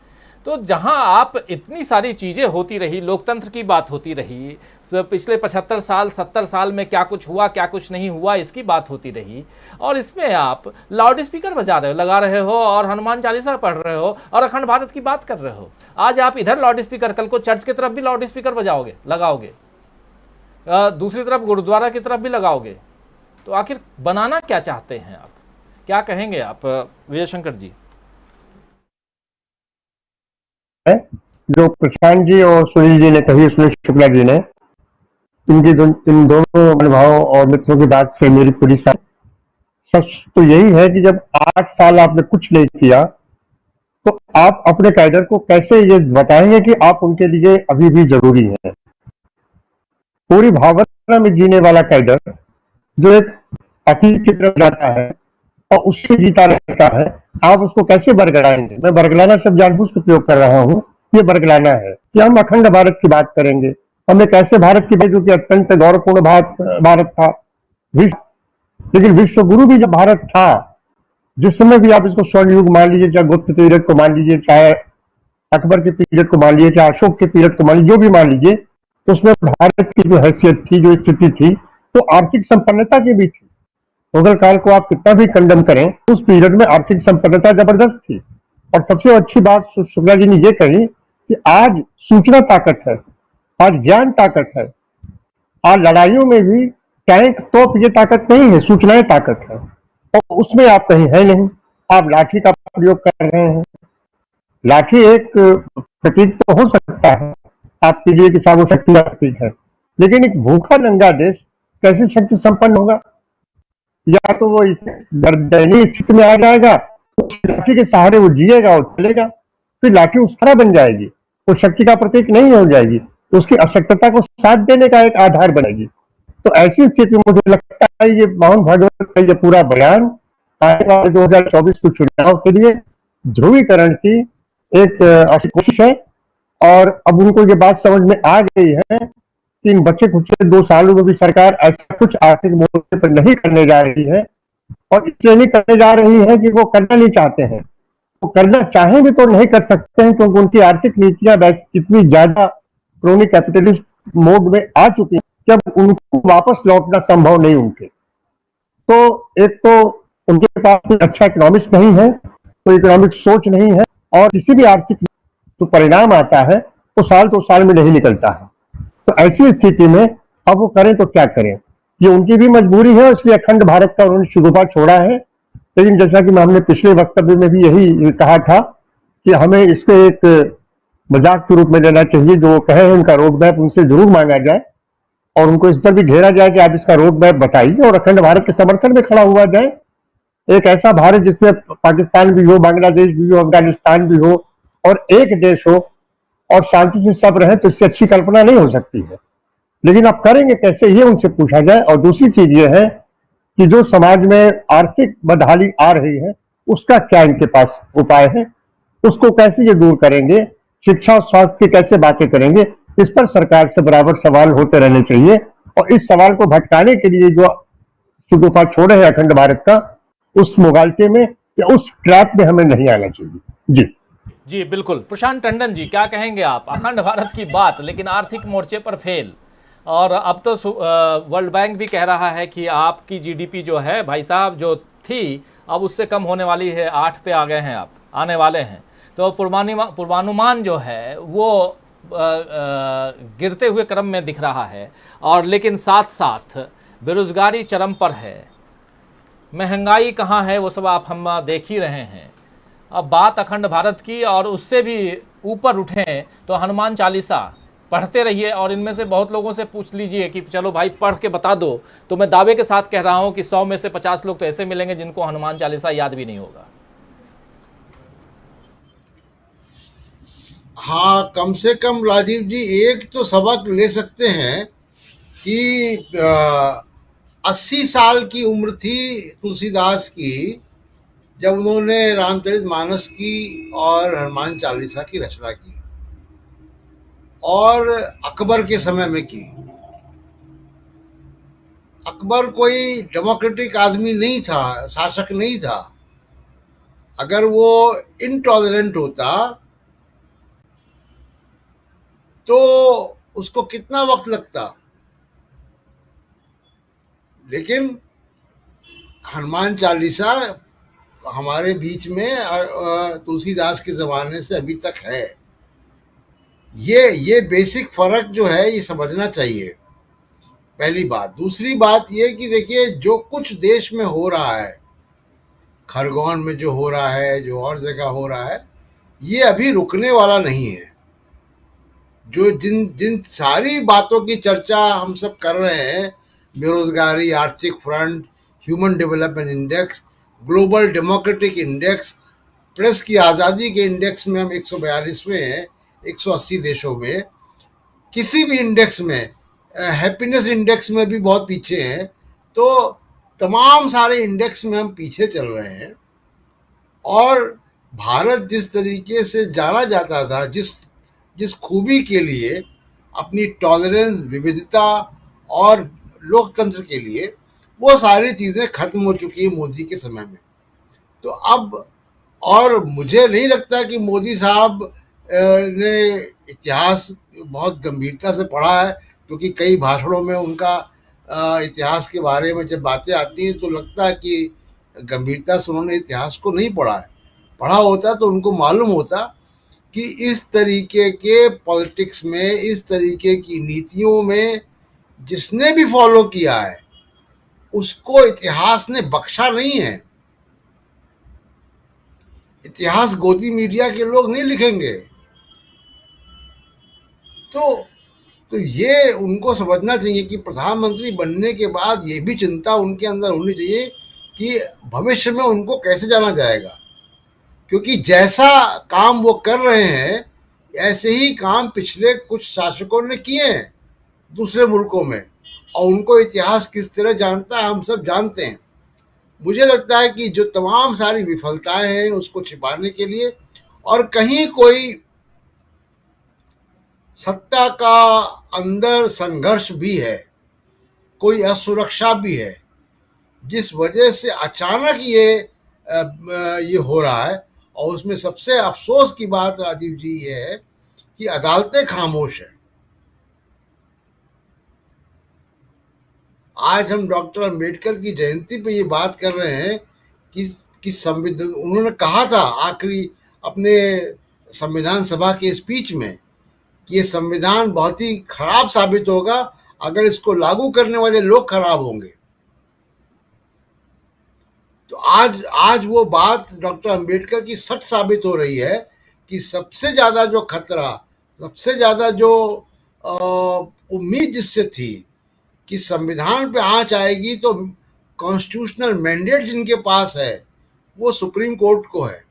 तो जहां आप इतनी सारी चीज़ें होती रही, लोकतंत्र की बात होती रही, पिछले 75 साल 70 साल में क्या कुछ हुआ क्या कुछ नहीं हुआ इसकी बात होती रही, और इसमें आप लाउड स्पीकर लगा रहे हो और हनुमान चालीसा पढ़ रहे हो और अखंड भारत की बात कर रहे हो। आज आप इधर लाउड स्पीकर, कल को चर्च की तरफ भी लाउड स्पीकर लगाओगे, दूसरी तरफ गुरुद्वारा की तरफ भी लगाओगे, तो आखिर बनाना क्या चाहते हैं आप? क्या कहेंगे आप विजय शंकर जी? जो प्रशांत जी और सुनील जी ने कही, सुनील शुक्ला जी ने, इन दोनों अनुभवों और मित्रों की बात से मेरी पूरी सच तो यही है कि जब 8 साल आपने कुछ नहीं किया तो आप अपने कैडर को कैसे ये बताएंगे कि आप उनके लिए अभी भी जरूरी है। पूरी भावना में जीने वाला कैडर जो एक पार्टी की तरफ जाता है और उससे जीता रहता है, आप उसको कैसे बरगलाएंगे? मैं बरगलाना शब्द जानबूझ के प्रयोग कर रहा हूँ। ये बरगलाना है कि हम अखंड भारत की बात करेंगे, हम एक ऐसे भारत की बात जो कि अत्यंत गौरवपूर्ण भारत था, लेकिन विश्व गुरु भी जब भारत था, जिस समय भी आप इसको स्वर्ण युग मान लीजिए, चाहे गुप्त पीरियड को मान लीजिए, चाहे अकबर के पीरियड को मान लीजिए, चाहे अशोक के पीरियड को मान लीजिए, जो भी मान लीजिए, तो उसमें भारत की जो हैसियत थी, जो स्थिति थी, तो आर्थिक संपन्नता की भी थी। मुगल काल को आप कितना भी कंडम करें, उस पीरियड में आर्थिक संपन्नता जबरदस्त थी। और सबसे अच्छी बात शुक्ला जी ने ये कही कि आज सूचना ताकत है, आज ज्ञान ताकत है, आज लड़ाइयों में भी टैंक तोप ये ताकत नहीं है, सूचनाएं ताकत है। और उसमें आप कहीं है नहीं, आप लाठी का प्रयोग कर रहे हैं। लाठी एक प्रतीक तो हो सकता है आपके लिए कि साहब वो शक्ति का प्रतीक है, लेकिन एक भूखा नंगा देश कैसे शक्ति संपन्न होगा? या तो वो दयनीय स्थिति में आ जाएगा, उस लाठी के सहारे वो जिएगा और चलेगा, फिर लाठी उस तरह बन जाएगी, वो शक्ति का प्रतीक नहीं हो जाएगी, उसकी अशक्तता को साथ देने का एक आधार बनेगी। तो ऐसी स्थिति में मुझे लगता है ये मोहन भागवत का ये पूरा बयान आने वाले 2024 के चुनाव के लिए ध्रुवीकरण की एक कोशिश है। और अब उनको ये बात समझ में आ गई है कि इन बच्चे कुछ 2 सालों में भी सरकार ऐसा कुछ आर्थिक मोर्चे पर नहीं करने जा रही है, और इसलिए नहीं करने जा रही है कि वो करना नहीं चाहते हैं। वो करना चाहें भी तो नहीं कर सकते हैं, क्योंकि उनकी आर्थिक नीतियां इतनी ज्यादा क्रोनिक कैपिटलिस्ट मोड में आ चुकी है कि अब उनको वापस लौटना संभव नहीं उनके। तो एक तो उनके पास कोई अच्छा इकोनॉमिक्स नहीं है, कोई इकोनॉमिक सोच नहीं है, और किसी भी आर्थिक जो परिणाम आता है वो साल तो साल में नहीं निकलता है। तो ऐसी स्थिति में अब वो करें तो क्या करें, ये उनकी भी मजबूरी है, इसलिए अखंड भारत का उन्होंने शुरुआ छोड़ा है। लेकिन जैसा कि हमने पिछले वक्तव्य में भी यही कहा था कि हमें इसको एक मजाक के रूप में लेना चाहिए। जो कहे हैं उनका रोड मैप उनसे जरूर मांगा जाए और उनको इस पर भी घेरा जाए कि आप इसका रोड मैप बताइए, और अखंड भारत के समर्थन में खड़ा हुआ जाए। एक ऐसा भारत जिसमें पाकिस्तान भी हो, बांग्लादेश भी हो, अफगानिस्तान भी हो, और एक देश हो और शांति से सब रहे, तो इससे अच्छी कल्पना नहीं हो सकती है। लेकिन आप करेंगे कैसे, ये उनसे पूछा जाए। और दूसरी चीज ये है कि जो समाज में आर्थिक बदहाली आ रही है उसका क्या इनके पास उपाय है, उसको कैसे ये दूर करेंगे, शिक्षा और स्वास्थ्य की कैसे बातें करेंगे, इस पर सरकार से बराबर सवाल होते रहने चाहिए। और इस सवाल को भटकाने के लिए जो शुगुफा छोड़े हैं अखंड भारत का, उस मुगालते में या उस ट्रैप में हमें नहीं आना चाहिए। जी बिल्कुल। प्रशांत टंडन जी, क्या कहेंगे आप? अखंड भारत की बात, लेकिन आर्थिक मोर्चे पर फेल। और अब तो वर्ल्ड बैंक भी कह रहा है कि आपकी जीडीपी जो है भाई साहब जो थी अब उससे कम होने वाली है, 8 पे आ गए हैं, आप आने वाले हैं। तो पूर्वानुमान जो है वो गिरते हुए क्रम में दिख रहा है। और लेकिन साथ साथ बेरोजगारी चरम पर है, महंगाई कहाँ है वो सब हम देख ही रहे हैं। अब बात अखंड भारत की, और उससे भी ऊपर उठें तो हनुमान चालीसा पढ़ते रहिए। और इनमें से बहुत लोगों से पूछ लीजिए कि चलो भाई पढ़ के बता दो, तो मैं दावे के साथ कह रहा हूं कि 100 में से 50 लोग तो ऐसे मिलेंगे जिनको हनुमान चालीसा याद भी नहीं होगा। हाँ, कम से कम राजीव जी एक तो सबक ले सकते हैं कि 80 साल की उम्र थी तुलसीदास की जब उन्होंने रामचरितमानस की और हनुमान चालीसा की रचना की, और अकबर के समय में की। अकबर कोई डेमोक्रेटिक आदमी नहीं था, शासक नहीं था। अगर वो इनटॉलरेंट होता तो उसको कितना वक्त लगता। लेकिन हनुमान चालीसा हमारे बीच में तुलसीदास के ज़माने से अभी तक है। ये बेसिक फ़र्क जो है ये समझना चाहिए, पहली बात। दूसरी बात ये कि देखिए जो कुछ देश में हो रहा है, खरगोन में जो हो रहा है, जो और जगह हो रहा है, ये अभी रुकने वाला नहीं है। जो जिन सारी बातों की चर्चा हम सब कर रहे हैं, बेरोजगारी, आर्थिक front, human development index, global democratic index, press की आज़ादी के इंडेक्स में हम 142वें हैं 180 देशों में। किसी भी इंडेक्स में, हैप्पीनेस इंडेक्स में भी बहुत पीछे हैं। तो तमाम सारे इंडेक्स में हम पीछे चल रहे हैं। और भारत जिस तरीके से जाना जाता था, जिस खूबी के लिए, अपनी टॉलरेंस, विविधता और लोकतंत्र के लिए, वो सारी चीज़ें खत्म हो चुकी हैं मोदी के समय में। तो अब, और मुझे नहीं लगता कि मोदी साहब ने इतिहास बहुत गंभीरता से पढ़ा है, क्योंकि कई भाषणों में उनका इतिहास के बारे में जब बातें आती हैं तो लगता है कि गंभीरता से उन्होंने इतिहास को नहीं पढ़ा है। पढ़ा होता तो उनको मालूम होता कि इस तरीके के पॉलिटिक्स में, इस तरीके की नीतियों में जिसने भी फॉलो किया है उसको इतिहास ने बख्शा नहीं है। इतिहास गोदी मीडिया के लोग नहीं लिखेंगे। तो ये उनको समझना चाहिए कि प्रधानमंत्री बनने के बाद ये भी चिंता उनके अंदर होनी चाहिए कि भविष्य में उनको कैसे जाना जाएगा, क्योंकि जैसा काम वो कर रहे हैं ऐसे ही काम पिछले कुछ शासकों ने किए हैं दूसरे मुल्कों में, और उनको इतिहास किस तरह जानता है हम सब जानते हैं। मुझे लगता है कि जो तमाम सारी विफलताएं हैं उसको छिपाने के लिए और कहीं कोई सत्ता का अंदर संघर्ष भी है, कोई असुरक्षा भी है, जिस वजह से अचानक ये हो रहा है। और उसमें सबसे अफसोस की बात राजीव जी ये है कि अदालतें खामोश हैं। आज हम डॉक्टर अंबेडकर की जयंती पे ये बात कर रहे हैं कि संविधान, उन्होंने कहा था आखिरी अपने संविधान सभा के स्पीच में कि ये संविधान बहुत ही खराब साबित होगा अगर इसको लागू करने वाले लोग खराब होंगे। तो आज वो बात डॉक्टर अंबेडकर की सच साबित हो रही है कि सबसे ज्यादा जो खतरा, सबसे ज्यादा जो उम्मीद जिससे थी कि संविधान पे आंच आएगी तो कॉन्स्टिट्यूशनल मैंडेट जिनके पास है वो सुप्रीम कोर्ट को है।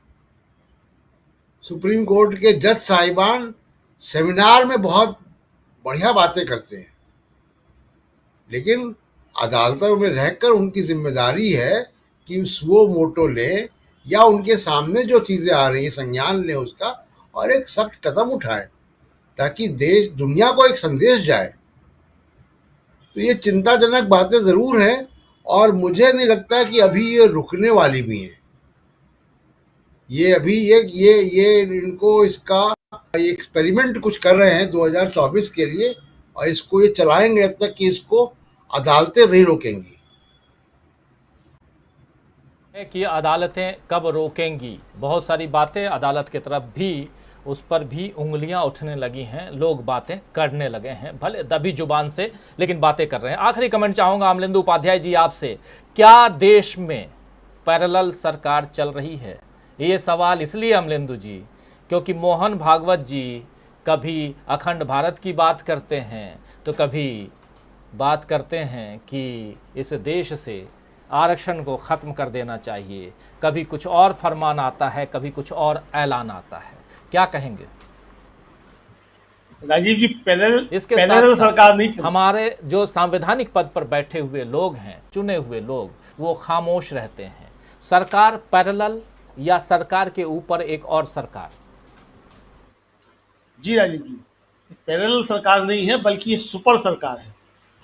सुप्रीम कोर्ट के जज साहिबान सेमिनार में बहुत बढ़िया बातें करते हैं, लेकिन अदालतों में रहकर उनकी जिम्मेदारी है कि वो मोटो लें या उनके सामने जो चीज़ें आ रही हैं संज्ञान लें उसका और एक सख्त कदम उठाएं ताकि देश दुनिया को एक संदेश जाए। तो ये चिंताजनक बातें ज़रूर हैं और मुझे नहीं लगता कि अभी ये रुकने वाली भी हैं। ये अभी ये इनको इसका ये एक्सपेरिमेंट कुछ कर रहे हैं 2024 के लिए और इसको ये चलाएंगे अब तक कि इसको अदालतें नहीं रोकेंगी। कि अदालतें कब रोकेंगी, बहुत सारी बातें अदालत की तरफ भी उस पर भी उंगलियां उठने लगी हैं, लोग बातें करने लगे हैं, भले दबी जुबान से लेकिन बातें कर रहे हैं। आखिरी कमेंट चाहूँगा अमलेंदु उपाध्याय जी आपसे, क्या देश में पैरेलल सरकार चल रही है? ये सवाल इसलिए अमलेंदु जी क्योंकि मोहन भागवत जी कभी अखंड भारत की बात करते हैं तो कभी बात करते हैं कि इस देश से आरक्षण को ख़त्म कर देना चाहिए, कभी कुछ और फरमान आता है, कभी कुछ और ऐलान आता है। क्या कहेंगे राजीव जी? इसके पैरेलल सरकार नहीं, हमारे जो संवैधानिक पद पर बैठे हुए लोग हैं, चुने हुए लोग, वो खामोश रहते हैं। सरकार पैरेलल या सरकार के ऊपर एक और सरकार? जी राजीव जी, पैरेलल सरकार नहीं है बल्कि ये सुपर सरकार है।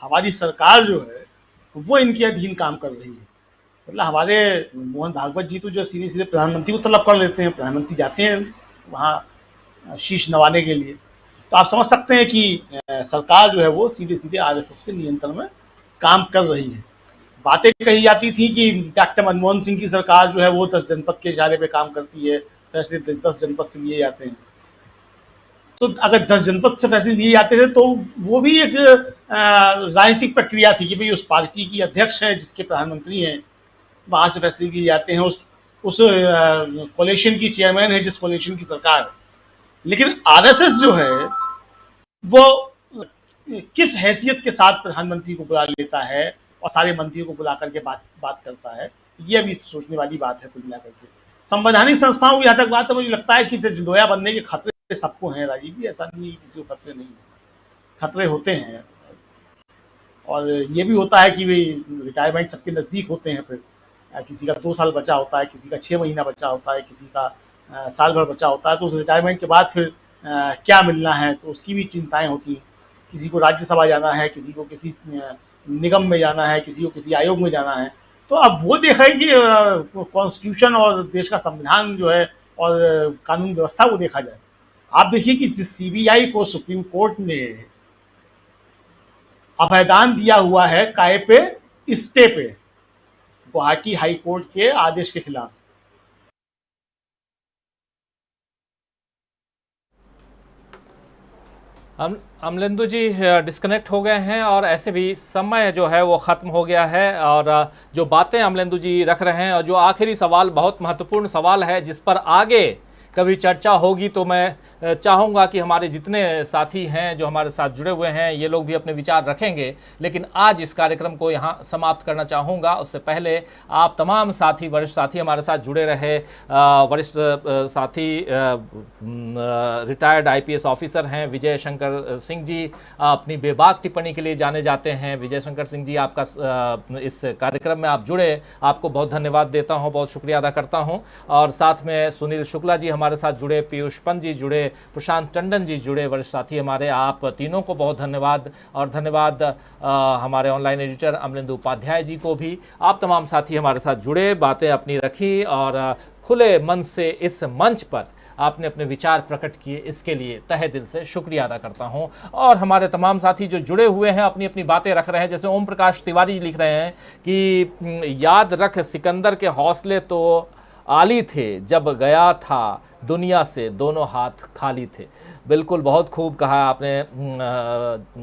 हमारी सरकार जो है वो इनके अधीन काम कर रही है। मतलब हमारे मोहन भागवत जी तो जो सीधे सीधे प्रधानमंत्री को तलब कर लेते हैं, प्रधानमंत्री जाते हैं वहाँ शीश नवाने के लिए। तो आप समझ सकते हैं कि सरकार जो है वो सीधे सीधे आरएसएस के नियंत्रण में काम कर रही है। बातें कही जाती थी कि डॉक्टर मनमोहन सिंह की सरकार जो है वो 10 जनपद के इशारे पे काम करती है, फैसले 10 जनपद से लिए जाते हैं। तो अगर 10 जनपद से फैसले लिए जाते थे तो वो भी एक राजनीतिक प्रक्रिया थी कि भाई उस पार्टी की अध्यक्ष है जिसके प्रधानमंत्री हैं, वहाँ से फैसले किए जाते हैं, उस कोalition की चेयरमैन है जिस कोalition की सरकार है। लेकिन आरएसएस जो है वो किस हैसियत के साथ प्रधानमंत्री को बुला लेता है और सारे मंत्रियों को बुला करके बात करता है, ये अभी सोचने वाली बात है कुल मिलाकर के। संवैधानिक संस्थाओं की यहाँ तक बात है, मुझे लगता है कि लोया बनने के खतरे सबको हैं राजीव जी, ऐसा नहीं किसी को खतरे नहीं है, खतरे होते हैं। और ये भी होता है कि भाई रिटायरमेंट सबके नज़दीक होते हैं, फिर किसी का 2 साल बचा होता है, किसी का 6 महीना बचा होता है, किसी का साल भर बचा होता है। तो उस रिटायरमेंट के बाद फिर क्या मिलना है तो उसकी भी चिंताएं होती हैं। किसी को राज्यसभा जाना है, किसी को किसी निगम में जाना है, किसी को किसी आयोग में जाना है। तो अब वो देखा है कि कॉन्स्टिट्यूशन और देश का संविधान जो है और कानून व्यवस्था वो देखा जाए। आप देखिए कि सीबीआई को सुप्रीम कोर्ट ने अभयदान दिया हुआ है काय पे स्टे पे, गुवाहाटी हाई कोर्ट के आदेश के खिलाफ। अमलेंदु जी डिस्कनेक्ट हो गए हैं और ऐसे भी समय जो है वो ख़त्म हो गया है, और जो बातें अमलेंदु जी रख रहे हैं और जो आखिरी सवाल बहुत महत्वपूर्ण सवाल है जिस पर आगे कभी चर्चा होगी, तो मैं चाहूँगा कि हमारे जितने साथी हैं जो हमारे साथ जुड़े हुए हैं ये लोग भी अपने विचार रखेंगे। लेकिन आज इस कार्यक्रम को यहाँ समाप्त करना चाहूँगा, उससे पहले आप तमाम साथी, वरिष्ठ साथी हमारे साथ जुड़े रहे। वरिष्ठ साथी रिटायर्ड IPS ऑफिसर हैं विजय शंकर सिंह जी, अपनी बेबाक टिप्पणी के लिए जाने जाते हैं। विजय शंकर सिंह जी, आपका इस कार्यक्रम में आप जुड़े, आपको बहुत धन्यवाद देता हूँ, बहुत शुक्रिया अदा करता हूँ। और साथ में सुनील शुक्ला जी हमारे साथ जुड़े, पीयूष पंत जी जुड़े, प्रशांत टंडन जी जुड़े, वरिष्ठ साथी हमारे, आप तीनों को बहुत धन्यवाद। और धन्यवाद हमारे ऑनलाइन एडिटर अमलेंदु उपाध्याय जी को भी। आप तमाम साथी हमारे साथ जुड़े, बातें अपनी रखी और खुले मन से इस मंच पर आपने अपने विचार प्रकट किए, इसके लिए तहे दिल से शुक्रिया अदा करता हूं। और हमारे तमाम साथी जो जुड़े हुए हैं, अपनी अपनी बातें रख रहे हैं, जैसे ओम प्रकाश तिवारी जी लिख रहे हैं कि याद रख सिकंदर के हौसले तो आली थे, जब गया था दुनिया से दोनों हाथ खाली थे। बिल्कुल, बहुत खूब कहा आपने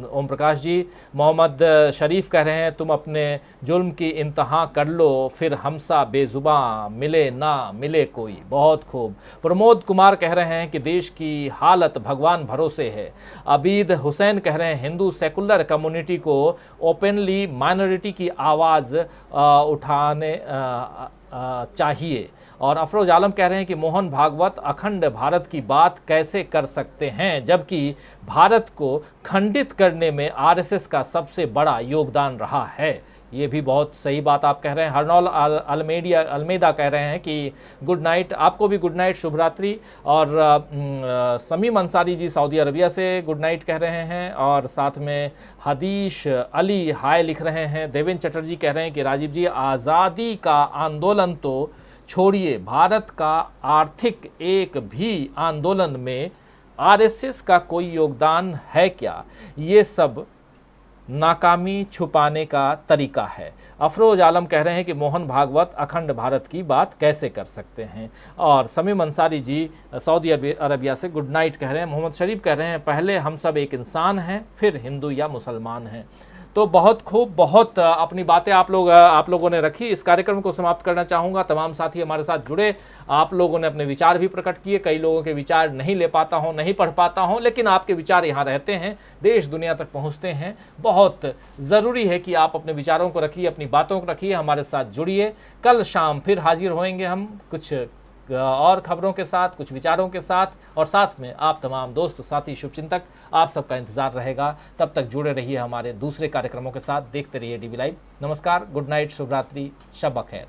ओम प्रकाश जी। मोहम्मद शरीफ कह रहे हैं तुम अपने जुल्म की इंतहा कर लो, फिर हमसा बेजुबां मिले ना मिले कोई। बहुत खूब। प्रमोद कुमार कह रहे हैं कि देश की हालत भगवान भरोसे है। अबीद हुसैन कह रहे हैं हिंदू सेकुलर कम्युनिटी को ओपनली माइनॉरिटी की आवाज़ उठाने चाहिए। और अफरोज आलम कह रहे हैं कि मोहन भागवत अखंड भारत की बात कैसे कर सकते हैं, जबकि भारत को खंडित करने में RSS का सबसे बड़ा योगदान रहा है। ये भी बहुत सही बात आप कह रहे हैं। हरनौल अलमेदा कह रहे हैं कि गुड नाइट, आपको भी गुड नाइट, शुभ रात्रि। और समीम अंसारी जी सऊदी अरबिया से गुड नाइट कह रहे हैं। और साथ में हदीश अली हाय लिख रहे हैं। देवेंद्र चटर्जी कह रहे हैं कि राजीव जी, आज़ादी का आंदोलन तो छोड़िए, भारत का आर्थिक एक भी आंदोलन में RSS का कोई योगदान है क्या? ये सब नाकामी छुपाने का तरीका है। अफरोज आलम कह रहे हैं कि मोहन भागवत अखंड भारत की बात कैसे कर सकते हैं। और समीम अंसारी जी सऊदी अरबिया से गुड नाइट कह रहे हैं। मोहम्मद शरीफ कह रहे हैं पहले हम सब एक इंसान हैं, फिर हिंदू या मुसलमान हैं। तो बहुत खूब, बहुत अपनी बातें आप लोगों ने रखी। इस कार्यक्रम को समाप्त करना चाहूँगा। तमाम साथी हमारे साथ जुड़े, आप लोगों ने अपने विचार भी प्रकट किए। कई लोगों के विचार नहीं ले पाता हूँ, नहीं पढ़ पाता हूँ, लेकिन आपके विचार यहाँ रहते हैं, देश दुनिया तक पहुँचते हैं। बहुत ज़रूरी है कि आप अपने विचारों को रखिए, अपनी बातों को रखिए, हमारे साथ जुड़िए। कल शाम फिर हाजिर होएंगे हम कुछ और खबरों के साथ, कुछ विचारों के साथ, और साथ में आप तमाम दोस्त साथी शुभचिंतक, आप सबका इंतजार रहेगा। तब तक जुड़े रहिए हमारे दूसरे कार्यक्रमों के साथ, देखते रहिए DV लाइव। नमस्कार, गुड नाइट, शुभ रात्रि, शब बखैर।